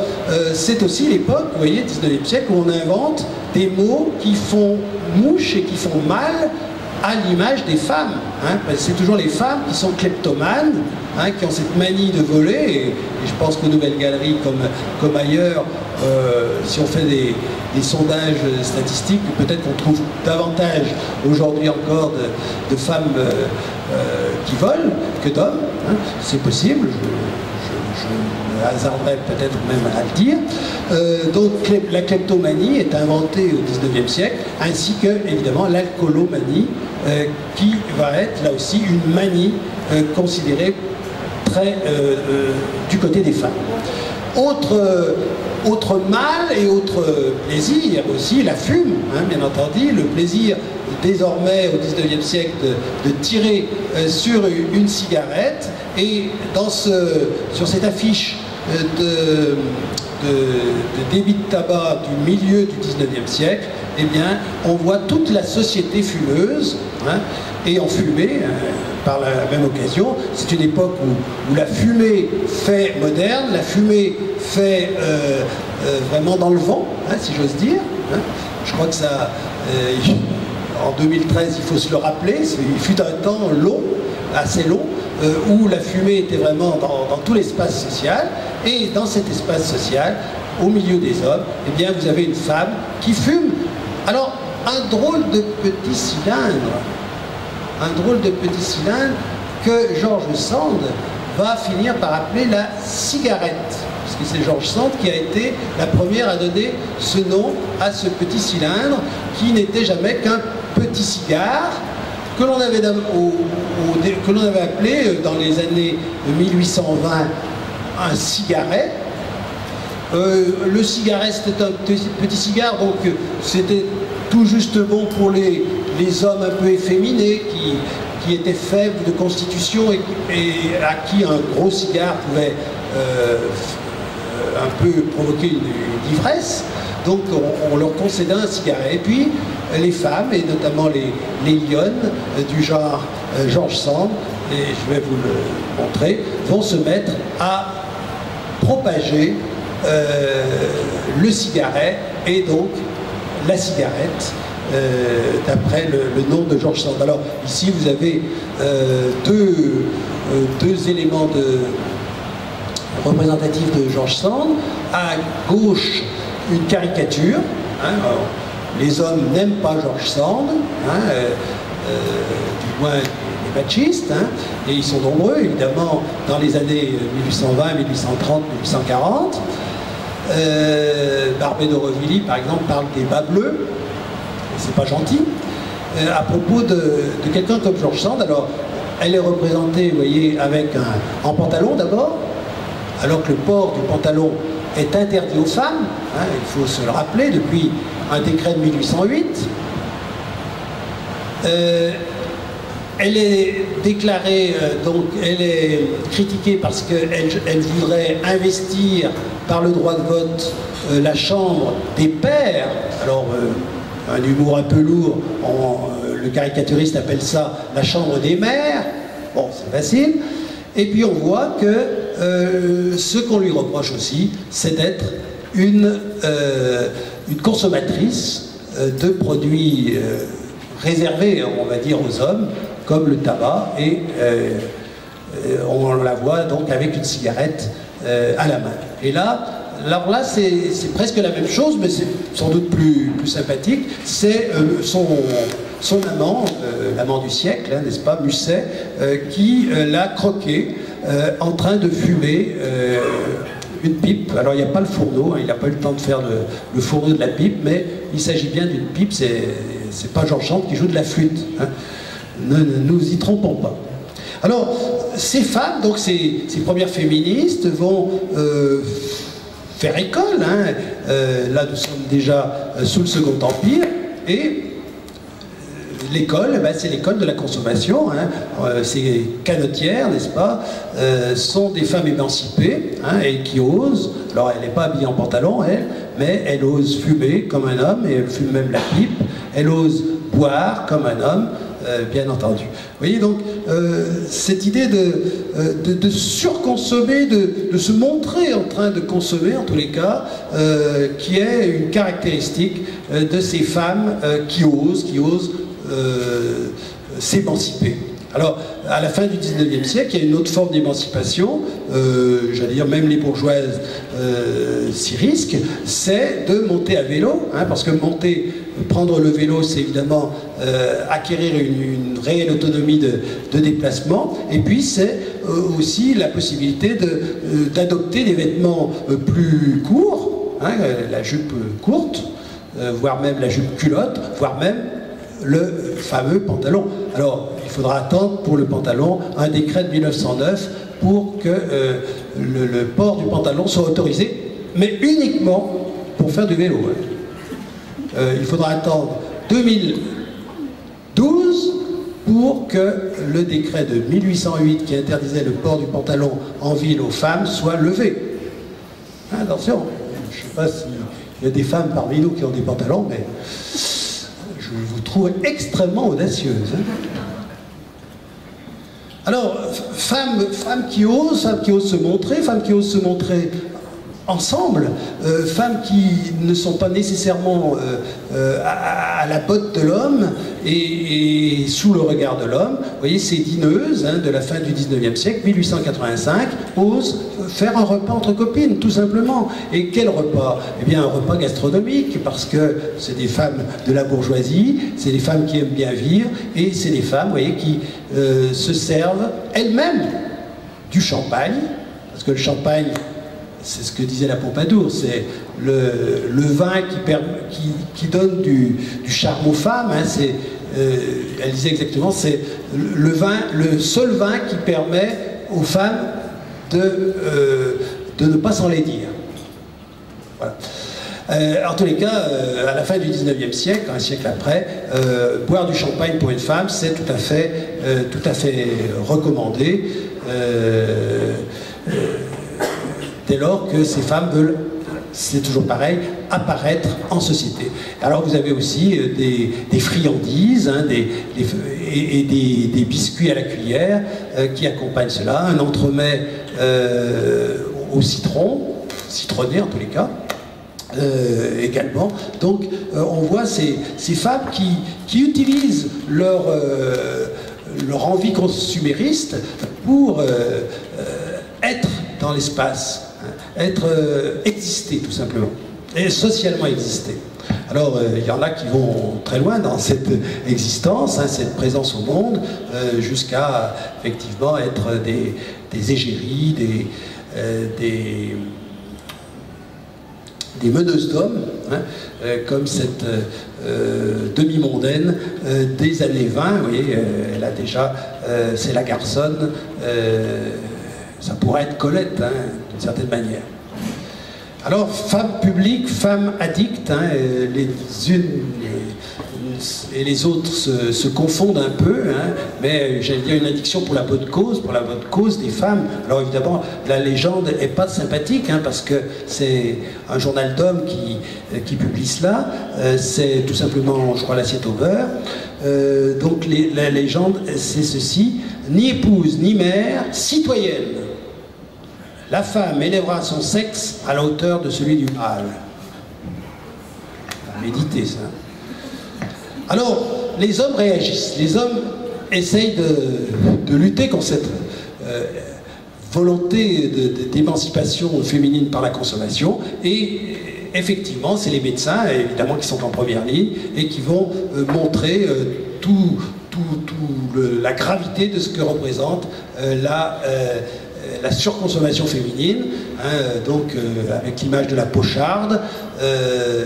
c'est aussi l'époque, vous voyez, 19e siècle, où on invente des mots qui font mouche et qui font mal à l'image des femmes, hein. C'est toujours les femmes qui sont kleptomanes, hein, qui ont cette manie de voler, et je pense qu'aux Nouvelles Galeries comme ailleurs, si on fait des sondages statistiques, peut-être qu'on trouve davantage aujourd'hui encore de femmes qui volent que d'hommes, hein. C'est possible, je me hasarderais peut-être même à le dire. Donc la kleptomanie est inventée au 19e siècle, ainsi que évidemment l'alcoolomanie, qui va être là aussi une manie considérée très du côté des femmes. Autre mal et autre plaisir aussi, la fume, hein, bien entendu, le plaisir désormais au 19e siècle de tirer sur une cigarette, et sur cette affiche de débit de tabac du milieu du 19e siècle, eh bien, on voit toute la société fumeuse, hein, et en fumée, par la même occasion. C'est une époque où la fumée fait moderne, la fumée fait vraiment dans le vent, hein, si j'ose dire. Hein. Je crois que ça, en 2013, il faut se le rappeler, il fut un temps long, assez long, où la fumée était vraiment dans tout l'espace social, et dans cet espace social, au milieu des hommes, eh bien, vous avez une femme qui fume. Alors, un drôle de petit cylindre, que George Sand va finir par appeler la cigarette. Parce que c'est George Sand qui a été la première à donner ce nom à ce petit cylindre, qui n'était jamais qu'un petit cigare, que l'on avait appelé dans les années 1820 un cigaret. Le cigaret, c'était un petit cigare, donc c'était tout juste bon pour les hommes un peu efféminés qui étaient faibles de constitution et à qui un gros cigare pouvait un peu provoquer une ivresse. Donc on leur concédait un cigaret. Et puis les femmes, et notamment les lionnes du genre George Sand, et je vais vous le montrer, vont se mettre à propager le cigaret et donc la cigarette d'après le nom de George Sand. Alors ici vous avez deux éléments représentatifs de George Sand. À gauche, une caricature. Hein, alors, les hommes n'aiment pas George Sand, hein, du moins les machistes, hein, et ils sont nombreux évidemment dans les années 1820, 1830, 1840. Barbé d'Aurevilly, par exemple, parle des bas bleus, c'est pas gentil, à propos de quelqu'un comme George Sand. Alors, elle est représentée, vous voyez, avec en pantalon d'abord, alors que le port du pantalon est interdit aux femmes, hein, il faut se le rappeler, depuis un décret de 1808. Elle est déclarée, donc elle est critiquée parce qu'elle voudrait investir par le droit de vote la chambre des pairs. Alors, un humour un peu lourd, le caricaturiste appelle ça la chambre des mères. Bon, c'est facile. Et puis on voit que ce qu'on lui reproche aussi, c'est d'être une consommatrice de produits réservés, on va dire, aux hommes, comme le tabac, et on la voit donc avec une cigarette à la main. Et là, alors là, c'est presque la même chose, mais c'est sans doute plus sympathique. C'est son amant, l'amant du siècle, hein, n'est-ce pas, Musset, qui l'a croqué en train de fumer une pipe. Alors il n'y a pas le fourneau, hein, il n'a pas eu le temps de faire le fourneau de la pipe, mais il s'agit bien d'une pipe, c'est pas George Sand qui joue de la flûte. Hein. Ne nous y trompons pas. Alors, ces femmes, donc ces premières féministes, vont faire école. Hein. Là, nous sommes déjà sous le Second Empire, et l'école, ben, c'est l'école de la consommation. Hein. Ces canotières, n'est-ce pas, sont des femmes émancipées, hein, et qui osent. Alors, elle n'est pas habillée en pantalon, elle, mais elle ose fumer comme un homme, et elle fume même la pipe. Elle ose boire comme un homme, bien entendu. Vous voyez donc cette idée de surconsommer, de se montrer en train de consommer, en tous les cas, qui est une caractéristique de ces femmes qui osent s'émanciper. Alors, à la fin du 19e siècle, il y a une autre forme d'émancipation, j'allais dire même les bourgeoises s'y risquent, c'est de monter à vélo, hein, parce que prendre le vélo, c'est évidemment acquérir une réelle autonomie de déplacement, et puis c'est aussi la possibilité d'adopter des vêtements plus courts, hein, la jupe courte, voire même la jupe culotte, voire même le fameux pantalon. Alors, il faudra attendre pour le pantalon un décret de 1909 pour que le port du pantalon soit autorisé, mais uniquement pour faire du vélo. Hein. Il faudra attendre 2012 pour que le décret de 1808 qui interdisait le port du pantalon en ville aux femmes soit levé. Attention, je ne sais pas s'il y a des femmes parmi nous qui ont des pantalons, mais je vous trouve extrêmement audacieuse. Hein. Alors, femmes qui osent se montrer, femmes qui osent se montrer ensemble, femmes qui ne sont pas nécessairement à la botte de l'homme et sous le regard de l'homme. Vous voyez, ces dîneuses hein, de la fin du 19e siècle, 1885, osent faire un repas entre copines, tout simplement. Et quel repas? Eh bien, un repas gastronomique, parce que c'est des femmes de la bourgeoisie, c'est des femmes qui aiment bien vivre, et c'est des femmes, vous voyez, qui se servent elles-mêmes du champagne, parce que le champagne, c'est ce que disait la Pompadour, c'est le vin qui donne du charme aux femmes. Hein, elle disait exactement, c'est le seul vin qui permet aux femmes de ne pas s'enlaidir. Voilà. En tous les cas, à la fin du 19e siècle, un siècle après, boire du champagne pour une femme, c'est tout à fait recommandé. Dès lors que ces femmes veulent, c'est toujours pareil, apparaître en société. Alors vous avez aussi des friandises hein, et des biscuits à la cuillère qui accompagnent cela, un entremets au citronné en tous les cas, également. Donc on voit ces femmes qui utilisent leur envie consumériste pour être dans l'espace, exister tout simplement, et socialement exister. Alors il y en a qui vont très loin dans cette existence, hein, cette présence au monde, jusqu'à effectivement être des égéries, des meneuses d'hommes, hein, comme cette demi-mondaine des années 20, vous voyez, elle a déjà, c'est la garçonne, ça pourrait être Colette, hein, d'une certaine manière. Alors, femmes publiques, femmes addictes, hein, les unes et les autres se confondent un peu, hein, mais j'allais dire une addiction pour la bonne cause des femmes. Alors évidemment, la légende n'est pas sympathique, hein, parce que c'est un journal d'hommes qui publie cela, c'est tout simplement, je crois, l'assiette au beurre. Donc la légende, c'est ceci: ni épouse, ni mère, citoyenne. La femme élèvera son sexe à la hauteur de celui du mâle. Méditez ça. Alors, les hommes réagissent. Les hommes essayent de lutter contre cette volonté d'émancipation féminine par la consommation. Et effectivement, c'est les médecins, évidemment, qui sont en première ligne et qui vont montrer la gravité de ce que représente la surconsommation féminine, hein, donc avec l'image de la pocharde,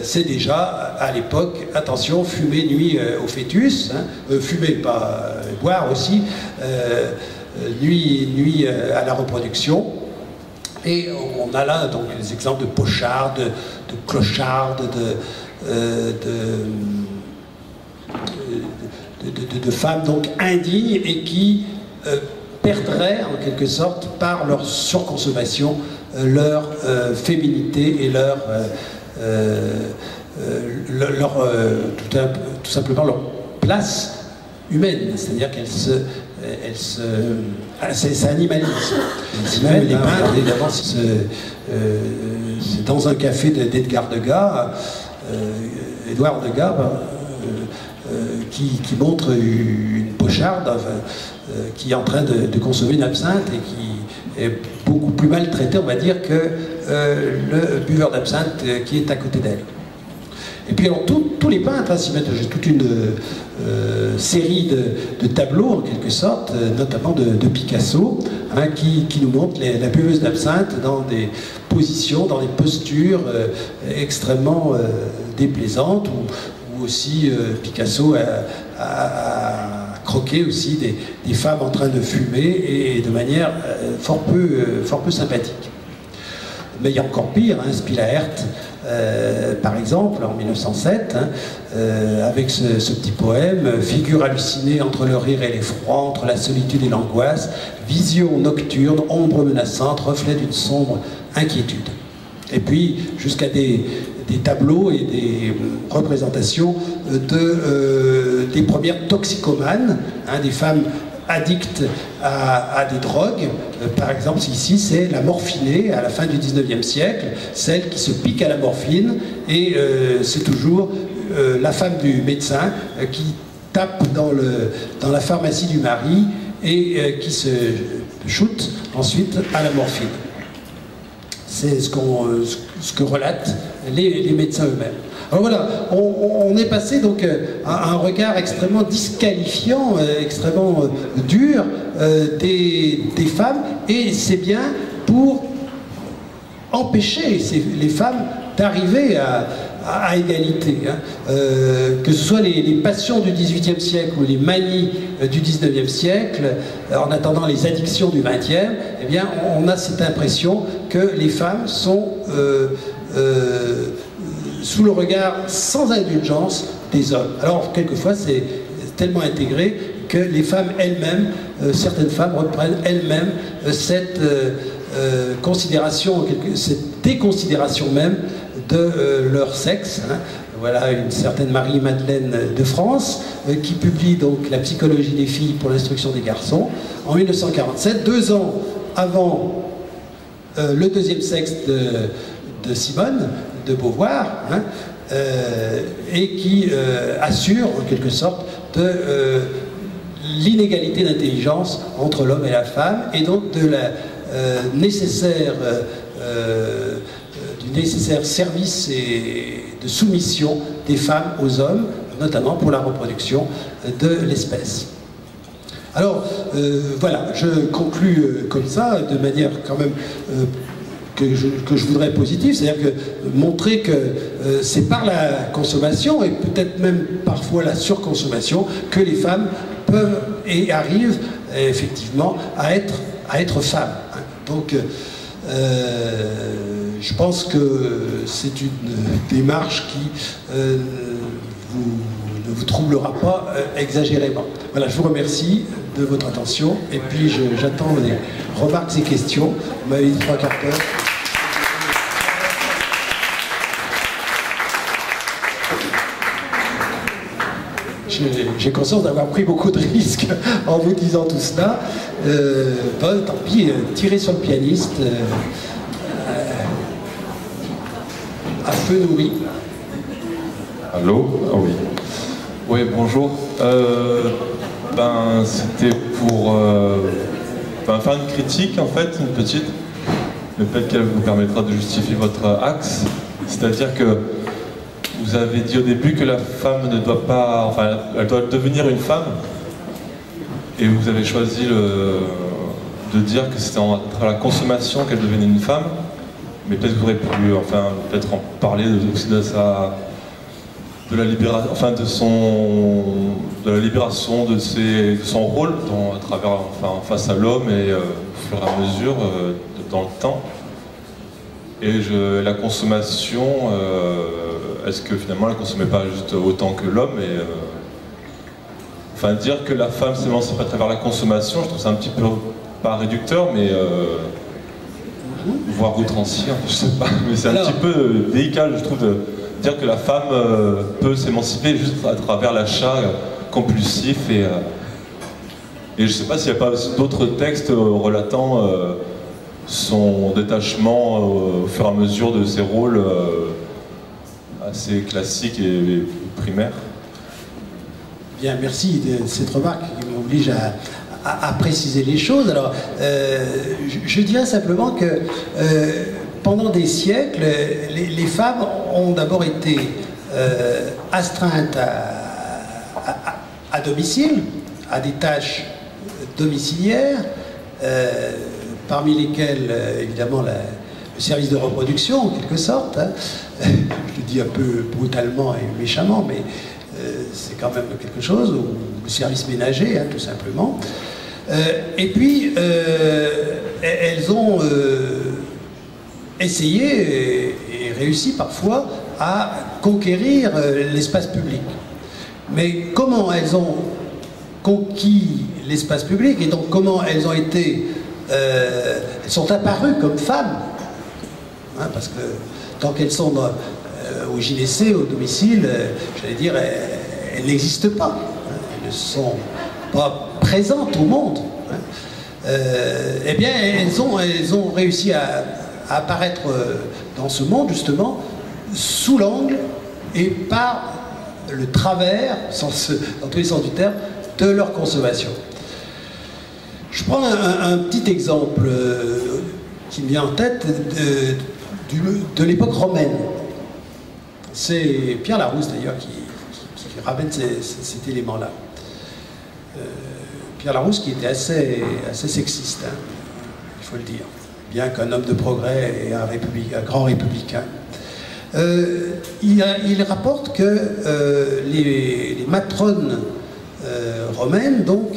c'est déjà à l'époque, attention, fumer nuit au fœtus, hein, fumer, pas boire aussi, nuit à la reproduction. Et on a là donc des exemples de pocharde, de clocharde, de femmes donc indignes et qui perdraient en quelque sorte par leur surconsommation leur féminité et tout simplement leur place humaine, c'est-à-dire c'est animalisme. C'est même les peintres, évidemment, c'est dans un café d'Edgar Degas, Édouard Degas, qui montre une pocharde qui est en train de consommer une absinthe et qui est beaucoup plus maltraité, on va dire, que le buveur d'absinthe qui est à côté d'elle. Et puis alors tous les peintres s'y mettent, toute une série de tableaux en quelque sorte, notamment de Picasso, hein, qui nous montre la buveuse d'absinthe dans des positions, dans des postures extrêmement déplaisantes, où aussi Picasso a croqué aussi des femmes en train de fumer et de manière fort peu sympathique. Mais il y a encore pire, hein, Spilaert, par exemple, en 1907, hein, avec ce petit poème, figure hallucinée entre le rire et l'effroi, entre la solitude et l'angoisse, vision nocturne, ombre menaçante, reflet d'une sombre inquiétude. Et puis jusqu'à des tableaux et des représentations des premières toxicomanes, hein, des femmes addictes à des drogues. Par exemple, ici, c'est la morphinée à la fin du 19e siècle, celle qui se pique à la morphine, et c'est toujours la femme du médecin qui tape dans la pharmacie du mari et qui se shoot ensuite à la morphine. C'est ce que relatent les médecins eux-mêmes. Alors voilà, on est passé donc à un regard extrêmement disqualifiant, extrêmement dur des femmes, et c'est bien pour empêcher les femmes d'arriver à égalité. Hein. Que ce soit les passions du XVIIIe siècle ou les manies du XIXe siècle, en attendant les addictions du XXe, eh bien, on a cette impression que les femmes sont sous le regard sans indulgence des hommes. Alors, quelquefois, c'est tellement intégré que les femmes elles-mêmes, certaines femmes reprennent elles-mêmes cette considération, cette déconsidération même de leur sexe. Hein. Voilà une certaine Marie-Madeleine de France qui publie donc La psychologie des filles pour l'instruction des garçons en 1947, 2 ans avant le deuxième sexe de Simone de Beauvoir, hein, et qui assure en quelque sorte de l'inégalité d'intelligence entre l'homme et la femme, et donc de la du nécessaire service et de soumission des femmes aux hommes, notamment pour la reproduction de l'espèce. Alors, voilà, je conclus comme ça, de manière quand même que je voudrais positive, c'est-à-dire que montrer que c'est par la consommation, et peut-être même parfois la surconsommation, que les femmes peuvent et arrivent effectivement à être femmes. Donc, je pense que c'est une démarche qui ne vous troublera pas exagérément. Voilà, je vous remercie de votre attention, et puis j'attends les remarques et questions. Vous m'avez dit 3 quarts d'heure. J'ai conscience d'avoir pris beaucoup de risques en vous disant tout cela. Bon, tant pis, tirez sur le pianiste à feu nourri. Allô? Ah oui. Oui, bonjour. C'était pour faire une critique, en fait, une petite. Peut-être qu'elle vous permettra de justifier votre axe. C'est-à-dire que vous avez dit au début que la femme ne doit pas... Enfin, elle doit devenir une femme. Et vous avez choisi de dire que c'était à travers la consommation qu'elle devenait une femme. Mais peut-être que vous auriez pu peut-être en parler aussi de la libération de son rôle à travers, face à l'homme, et au fur et à mesure dans le temps. Et la consommation, est-ce que finalement elle ne consommait pas juste autant que l'homme, et dire que la femme s'émancipe à travers la consommation, je trouve ça un petit peu, pas réducteur, mais voire outrancier, je sais pas, mais c'est un petit peu délicat, je trouve, de dire que la femme peut s'émanciper juste à travers l'achat compulsif, et je sais pas s'il n'y a pas d'autres textes relatant son détachement au fur et à mesure de ses rôles assez classiques et primaires. Bien, merci de cette remarque qui m'oblige à préciser les choses. Alors, je dirais simplement que pendant des siècles, les femmes ont d'abord été astreintes à domicile, à des tâches domiciliaires, parmi lesquelles, évidemment, le service de reproduction, en quelque sorte. Hein. Je le dis un peu brutalement et méchamment, mais c'est quand même quelque chose, ou le service ménager, hein, tout simplement. Et puis, elles ont essayé et réussi parfois à conquérir l'espace public. Mais comment elles ont conquis l'espace public, et donc comment elles ont été... elles sont apparues comme femmes, hein, parce que tant qu'elles sont au gynécée, au domicile, j'allais dire, elles n'existent pas. Hein, elles ne sont pas présentes au monde. Hein. Eh bien, elles ont réussi à apparaître dans ce monde, justement, sous l'angle et par le travers, dans tous les sens du terme, de leur consommation. Je prends un petit exemple qui me vient en tête de l'époque romaine. C'est Pierre Larousse d'ailleurs qui ramène cet élément-là. Pierre Larousse qui était assez sexiste, hein, il faut le dire, bien qu'un homme de progrès et un grand républicain. Il rapporte que les matrones romaines donc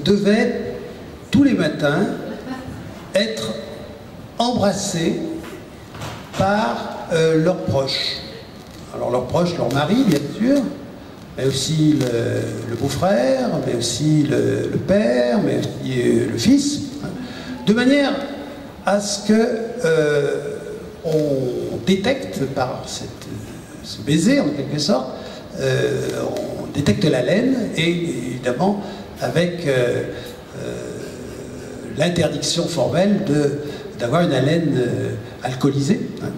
devaient tous les matins être embrassées par leurs proches. Alors leurs proches, leur mari bien sûr, mais aussi le beau-frère, mais aussi le père, mais aussi le fils, hein, de manière à ce que on détecte par ce baiser en quelque sorte, on détecte la laine et évidemment avec l'interdiction formelle d'avoir une haleine alcoolisée. Hein.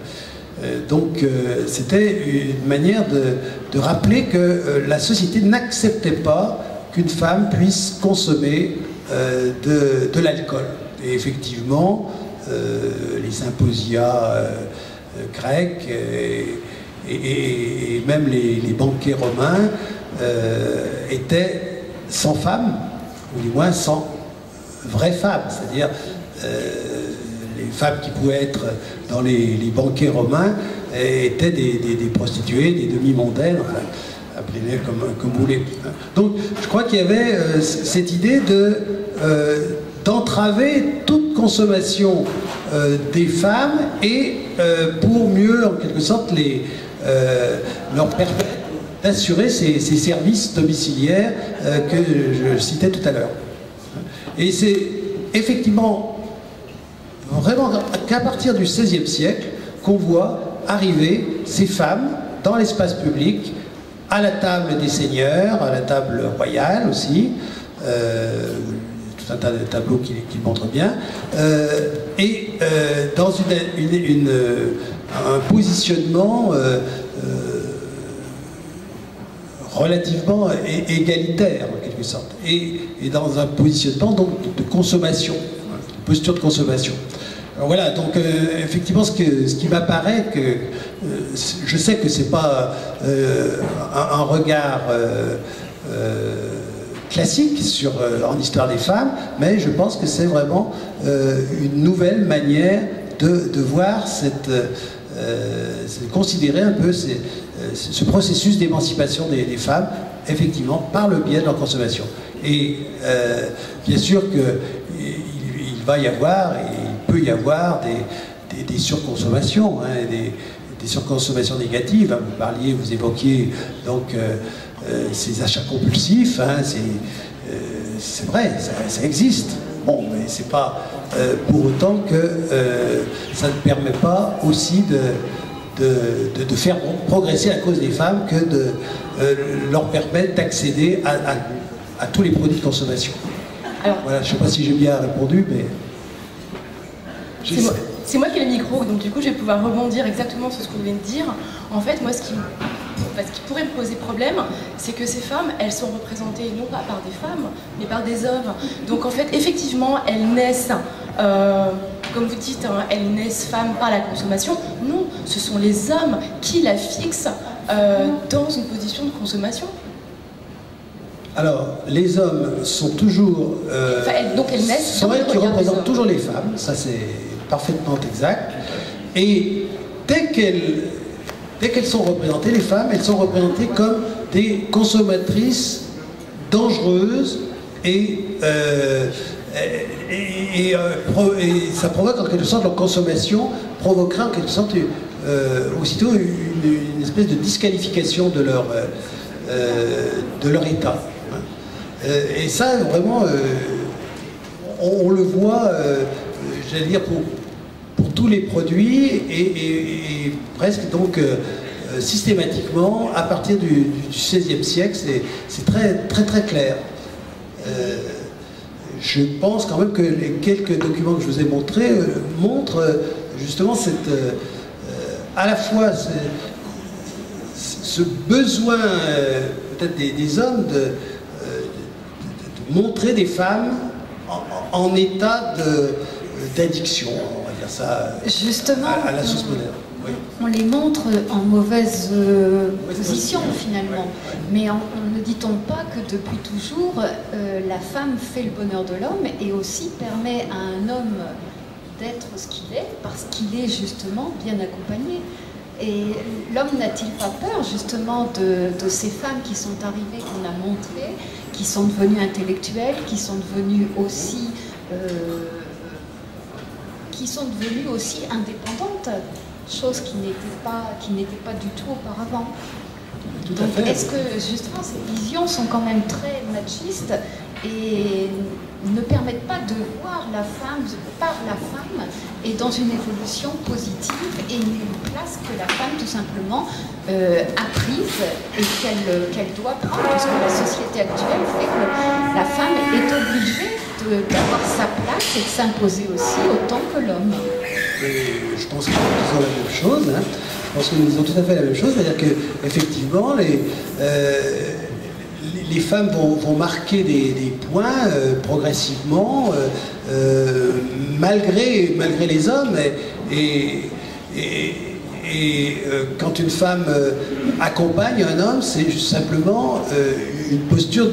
Donc c'était une manière de rappeler que la société n'acceptait pas qu'une femme puisse consommer de l'alcool. Et effectivement, les symposia grecs et même les banquets romains étaient sans femme, ou du moins sans vraies femmes, c'est-à-dire les femmes qui pouvaient être dans les banquets romains étaient des prostituées, des demi-mondaines, enfin, appelez-les comme vous voulez. Donc je crois qu'il y avait cette idée d'entraver toute consommation des femmes et pour mieux, en quelque sorte, leur permettre d'assurer ces services domiciliaires que je citais tout à l'heure. Et c'est effectivement vraiment qu'à partir du XVIe siècle qu'on voit arriver ces femmes dans l'espace public, à la table des seigneurs, à la table royale aussi, tout un tas de tableaux qui le montrent bien, et dans un positionnement relativement égalitaire en quelque sorte, et dans un positionnement donc de consommation, une posture de consommation. Alors voilà, donc effectivement ce qui m'apparaît, que je sais que c'est pas un regard classique en histoire des femmes, mais je pense que c'est vraiment une nouvelle manière de voir considérer un peu ce processus d'émancipation des femmes, effectivement, par le biais de leur consommation. Et bien sûr qu'il va y avoir, et il peut y avoir des surconsommations, hein, des surconsommations négatives. Hein. Vous évoquiez donc ces achats compulsifs, hein, c'est vrai, ça existe. Bon, mais c'est pas pour autant que ça ne permet pas aussi de faire progresser la cause des femmes que de leur permettre d'accéder à tous les produits de consommation. Alors, voilà, je ne sais pas si j'ai bien répondu, mais... C'est moi qui ai le micro, donc du coup je vais pouvoir rebondir exactement sur ce que vous venez de dire. En fait, moi ce qui pourrait me poser problème, c'est que ces femmes, elles sont représentées non pas par des femmes, mais par des hommes. Donc en fait, effectivement, elles naissent, comme vous dites, hein, elles naissent femmes par la consommation. Non, ce sont les hommes qui la fixent dans une position de consommation. Alors, les hommes sont toujours... donc elles naissent... sont elles qui représentent toujours les femmes, ça c'est parfaitement exact. Et dès qu'elles sont représentées, les femmes, elles sont représentées comme des consommatrices dangereuses et ça provoque en quelque sorte leur consommation, provoquera en quelque sorte aussitôt une espèce de disqualification de leur état. Et ça, vraiment, on le voit, j'allais dire, pour tous les produits et presque donc systématiquement à partir du XVIe siècle. C'est très clair. Je pense quand même que les quelques documents que je vous ai montrés montrent justement à la fois ce besoin peut-être des hommes de montrer des femmes en état d'addiction, on va dire ça, justement, à la sauce moderne. Oui. On les montre en mauvaise position finalement, mais ne dit-on pas que depuis toujours la femme fait le bonheur de l'homme et aussi permet à un homme d'être ce qu'il est parce qu'il est justement bien accompagné. Et l'homme n'a-t-il pas peur justement de ces femmes qui sont arrivées, qu'on a montrées, qui sont devenues intellectuelles, qui sont devenues aussi indépendantes, chose qui n'était pas du tout auparavant. Donc est-ce que justement ces visions sont quand même très machistes et ne permettent pas de voir la femme par la femme et dans une évolution positive et une place que la femme tout simplement a prise et qu'elle doit prendre, parce que la société actuelle fait que la femme est obligée d'avoir sa place et de s'imposer aussi autant que l'homme. Je pense que nous disons la même chose. Hein. Je pense que nous disons tout à fait la même chose, c'est-à-dire qu'effectivement, les femmes vont marquer des points progressivement, malgré les hommes. Et quand une femme accompagne un homme, c'est juste simplement une posture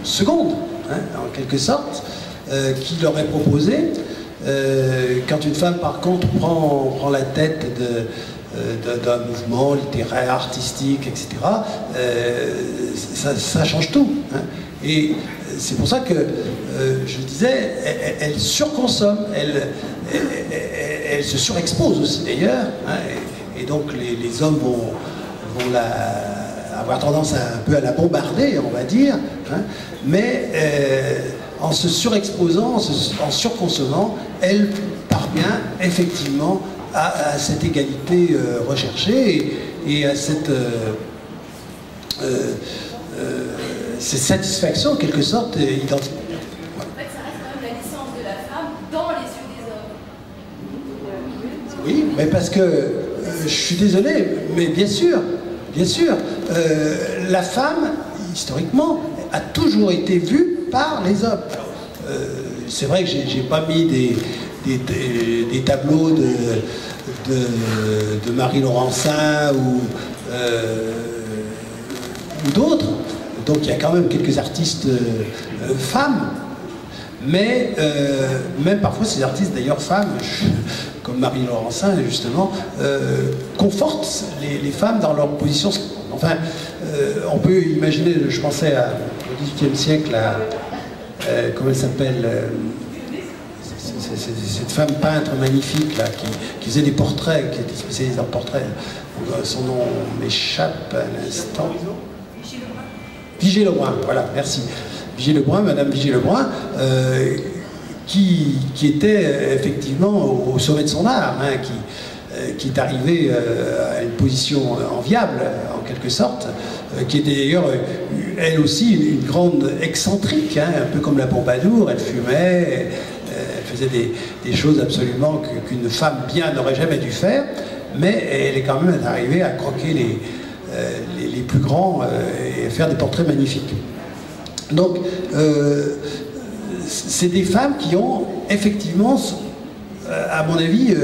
seconde, hein, en quelque sorte, qui leur est proposée. Quand une femme, par contre, prend la tête d'un mouvement littéraire, artistique, etc., ça change tout. Hein. Et c'est pour ça que, je disais, elle surconsomme, elle se surexpose aussi d'ailleurs, hein, et donc les hommes vont avoir tendance un peu à la bombarder, on va dire, hein, mais en se surexposant, en surconsommant, elle parvient effectivement à cette égalité recherchée et à cette satisfaction en quelque sorte identitaire. En fait, ça reste quand même la licence de la femme dans les yeux des hommes. Oui, mais parce que, je suis désolé, mais bien sûr, la femme, historiquement, a toujours été vue par les hommes. C'est vrai que j'ai pas mis des tableaux de Marie Laurencin ou d'autres. Donc il y a quand même quelques artistes femmes, mais même parfois ces artistes d'ailleurs femmes, comme Marie Laurencin justement, confortent les femmes dans leur position. Enfin, on peut imaginer, je pensais au XVIIIe siècle, comment elle s'appelle, cette femme peintre magnifique là, qui faisait des portraits, qui était spécialisée en portraits. Son nom m'échappe à l'instant. Vigée Lebrun, voilà, merci. Vigée Lebrun, Madame Vigée Lebrun, qui était effectivement au sommet de son art, hein, qui est arrivée à une position enviable, en quelque sorte, qui était d'ailleurs, elle aussi, une grande excentrique, hein, un peu comme la Pompadour. Elle fumait, elle faisait des choses absolument qu'une femme bien n'aurait jamais dû faire, mais elle est quand même arrivée à croquer les plus grands et à faire des portraits magnifiques. Donc, c'est des femmes qui ont effectivement, à mon avis,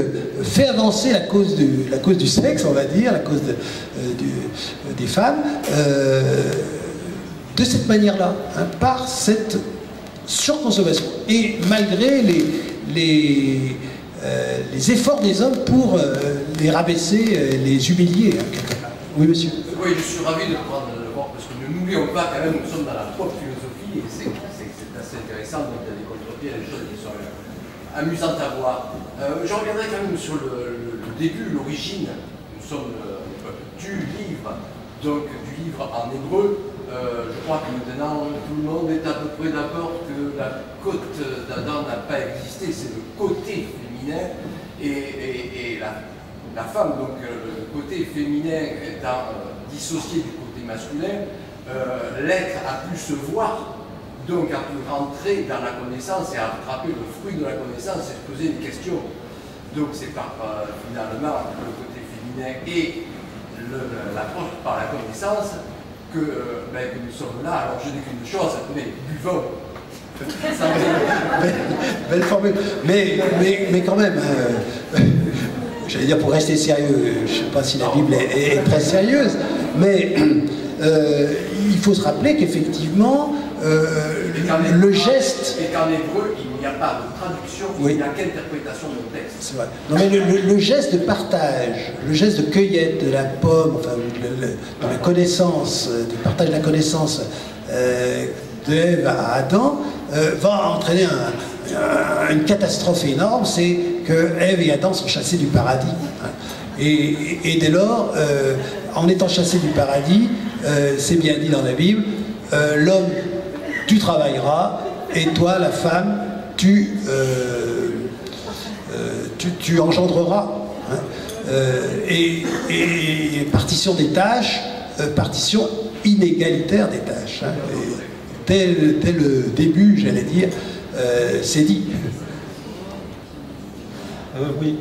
fait avancer la cause du sexe, on va dire, la cause des femmes, de cette manière-là, hein, par cette surconsommation. Et malgré les efforts des hommes pour les rabaisser, les humilier, hein, quelque part. Oui, monsieur. Oui, je suis ravi de prendre le voir, parce que ne n'oublions pas quand même, nous sommes dans la pop philosophie, et c'est assez intéressant, donc il y a des contre-pieds, des choses qui sont amusantes à voir. Je reviendrai quand même sur le début, l'origine. Nous sommes du livre. donc du livre en hébreu. Je crois que maintenant tout le monde est à peu près d'accord que la côte d'Adam n'a pas existé, c'est le côté féminin et la femme, donc le côté féminin étant dissocié du côté masculin, l'être a pu se voir, donc a pu rentrer dans la connaissance et attraper le fruit de la connaissance et se poser des questions. Donc c'est finalement le côté féminin et l'approche par la connaissance que nous sommes là. Alors je dis qu'une chose, mais buvons. Belle formule. Mais quand même, j'allais dire pour rester sérieux, je ne sais pas si la Bible est très sérieuse, mais il faut se rappeler qu'effectivement, le geste... Et qu'en hébreu, il n'y a pas de traduction, oui. Il n'y a qu'interprétation de texte. C'est vrai. Non mais le geste de partage, le geste de cueillette de la pomme, enfin de la connaissance, du partage de la connaissance d'Ève à Adam, va entraîner une catastrophe énorme, c'est que Ève et Adam sont chassés du paradis. Et dès lors, en étant chassés du paradis, c'est bien dit dans la Bible, l'homme, tu travailleras, et toi, la femme, tu engendreras. Et partition des tâches, partition inégalitaire des tâches. Dès le début, j'allais dire, c'est dit. Oui,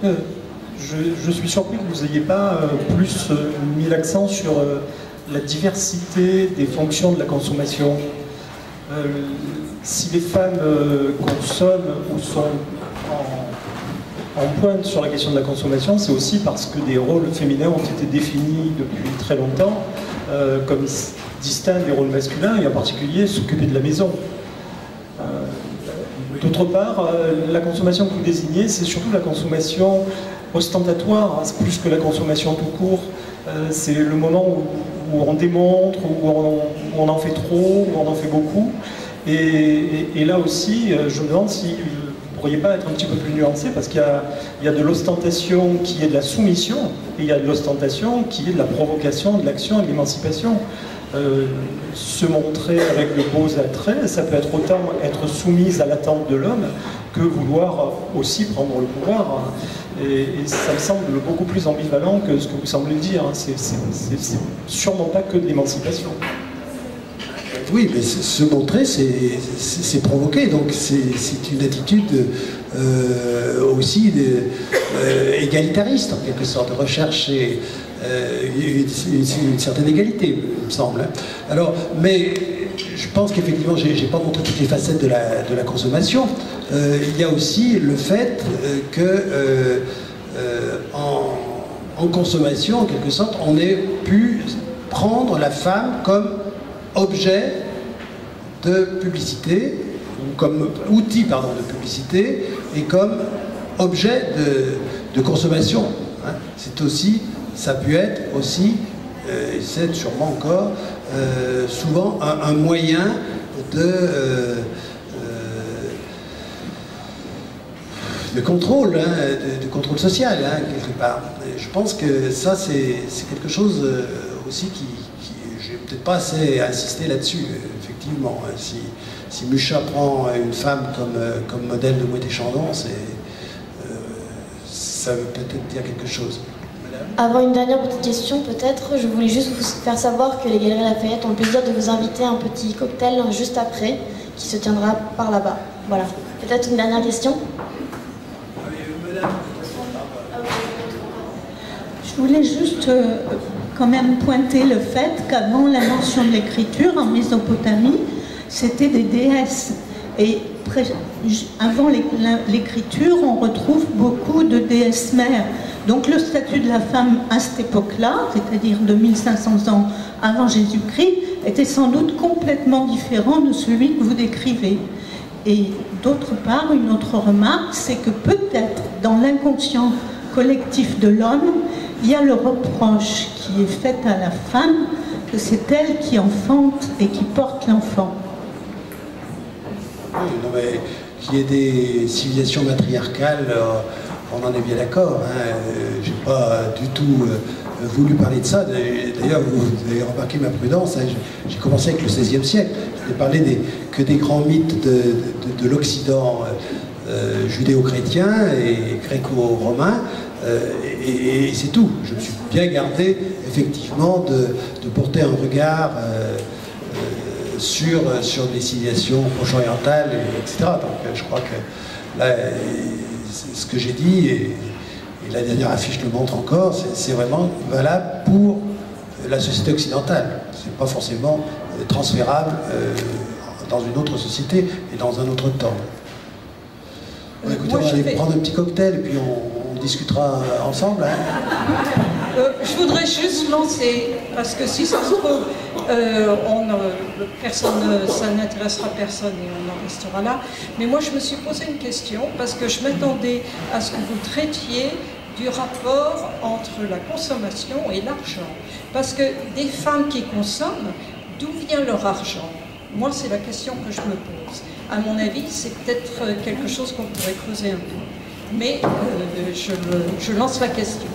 je suis surpris que vous n'ayez pas plus mis l'accent sur la diversité des fonctions de la consommation. Si les femmes consomment ou sont en pointe sur la question de la consommation, c'est aussi parce que des rôles féminins ont été définis depuis très longtemps comme distincts des rôles masculins, et en particulier s'occuper de la maison. D'autre part, la consommation que vous désignez, c'est surtout la consommation ostentatoire, hein, plus que la consommation tout court. C'est le moment où on démontre, où on en fait trop, où on en fait beaucoup. Et là aussi, je me demande si vous ne pourriez pas être un petit peu plus nuancé, parce qu'il y a de l'ostentation qui est de la soumission, et il y a de l'ostentation qui est de la provocation, de l'action et de l'émancipation. Se montrer avec de beaux attraits, ça peut être autant être soumise à l'attente de l'homme que vouloir aussi prendre le pouvoir. Et ça me semble beaucoup plus ambivalent que ce que vous semblez dire. C'est sûrement pas que de l'émancipation. Oui, mais se montrer, c'est provoquer, donc c'est une attitude aussi égalitariste, en quelque sorte, de rechercher une certaine égalité, il me semble. Alors, mais je pense qu'effectivement, j'ai pas montré toutes les facettes de la consommation. Il y a aussi le fait que en consommation, en quelque sorte, on ait pu prendre la femme comme objet de publicité, ou comme outil, pardon, de publicité, et comme objet de consommation. Hein. C'est aussi, ça peut être aussi, et c'est sûrement encore, souvent un moyen de contrôle, hein, de contrôle social, hein, quelque part. Et je pense que ça, c'est quelque chose aussi qui j'ai peut-être pas assez insisté là-dessus, effectivement. Hein. Si Mucha prend une femme comme modèle de Mouette et Chandon, ça veut peut-être dire quelque chose. Madame ? Avant une dernière petite question, peut-être, je voulais juste vous faire savoir que les Galeries Lafayette ont le plaisir de vous inviter à un petit cocktail juste après, qui se tiendra par là-bas. Voilà. Peut-être une dernière question ? Je voulais juste quand même pointer le fait qu'avant l'invention de l'écriture en Mésopotamie, c'était des déesses. Et avant l'écriture, on retrouve beaucoup de déesses mères. Donc le statut de la femme à cette époque-là, c'est-à-dire de 1500 ans avant Jésus-Christ, était sans doute complètement différent de celui que vous décrivez. Et d'autre part, une autre remarque, c'est que peut-être dans l'inconscient collectif de l'homme, il y a le reproche qui est fait à la femme que c'est elle qui enfante et qui porte l'enfant. Oui, non, mais qu'il y ait des civilisations matriarcales on en est bien d'accord. Hein. Je n'ai pas du tout voulu parler de ça. D'ailleurs, vous avez remarqué ma prudence. Hein. J'ai commencé avec le XVIe siècle. Je n'ai parlé que des grands mythes de l'Occident judéo-chrétien et gréco-romain. Et c'est tout. Je me suis bien gardé, effectivement, de porter un regard sur des civilisations proche-orientales, etc. Donc je crois que là, ce que j'ai dit, et la dernière affiche le montre encore, c'est vraiment valable pour la société occidentale. C'est pas forcément transférable dans une autre société et dans un autre temps. Bon, écoutez, on va aller prendre un petit cocktail et puis on discutera ensemble. Hein. Je voudrais juste lancer, parce que si ça se trouve, ça n'intéressera personne et on en restera là. Mais moi, je me suis posé une question, parce que je m'attendais à ce que vous traitiez du rapport entre la consommation et l'argent. Parce que des femmes qui consomment, d'où vient leur argent? Moi, c'est la question que je me pose. À mon avis, c'est peut-être quelque chose qu'on pourrait creuser un peu. Mais je lance la question.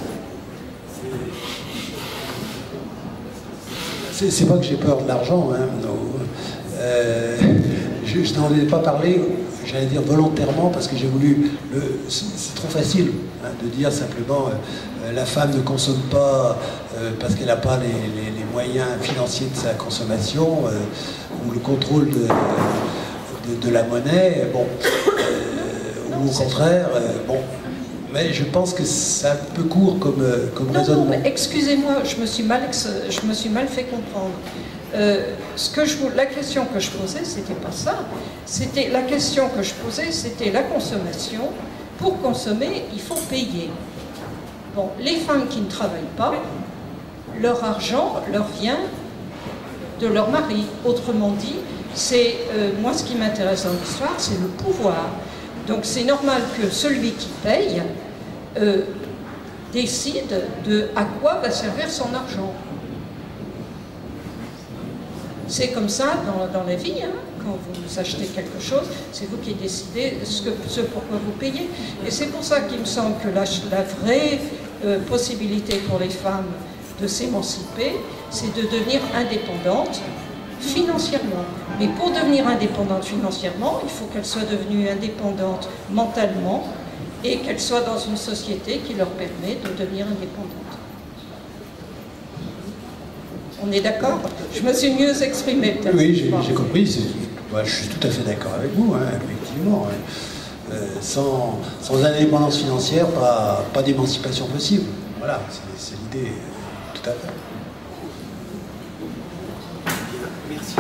C'est pas que j'ai peur de l'argent, hein, je n'en ai pas parlé, j'allais dire volontairement, parce que j'ai voulu... C'est trop facile hein, de dire simplement la femme ne consomme pas parce qu'elle n'a pas les moyens financiers de sa consommation ou le contrôle de la monnaie, bon, ou au contraire, bon. Mais je pense que c'est un peu court comme raisonnement. Non, mais excusez-moi, je me suis mal fait comprendre. La question que je posais, c'était pas ça. La question que je posais, c'était la consommation. Pour consommer, il faut payer. Bon, les femmes qui ne travaillent pas, leur argent leur vient de leur mari. Autrement dit, moi ce qui m'intéresse dans l'histoire, c'est le pouvoir. Donc c'est normal que celui qui paye décide à quoi va servir son argent. C'est comme ça dans la vie, hein, quand vous achetez quelque chose, c'est vous qui décidez ce pourquoi vous payez. Et c'est pour ça qu'il me semble que la vraie possibilité pour les femmes de s'émanciper, c'est de devenir indépendantes financièrement. Mais pour devenir indépendante financièrement, il faut qu'elle soit devenue indépendante mentalement et qu'elle soit dans une société qui leur permet de devenir indépendante. On est d'accord? Je me suis mieux exprimée peut-être. Oui, j'ai compris. Je suis tout à fait d'accord avec vous, hein, effectivement. Sans indépendance financière, pas d'émancipation possible. Voilà, c'est l'idée, tout à fait. Merci.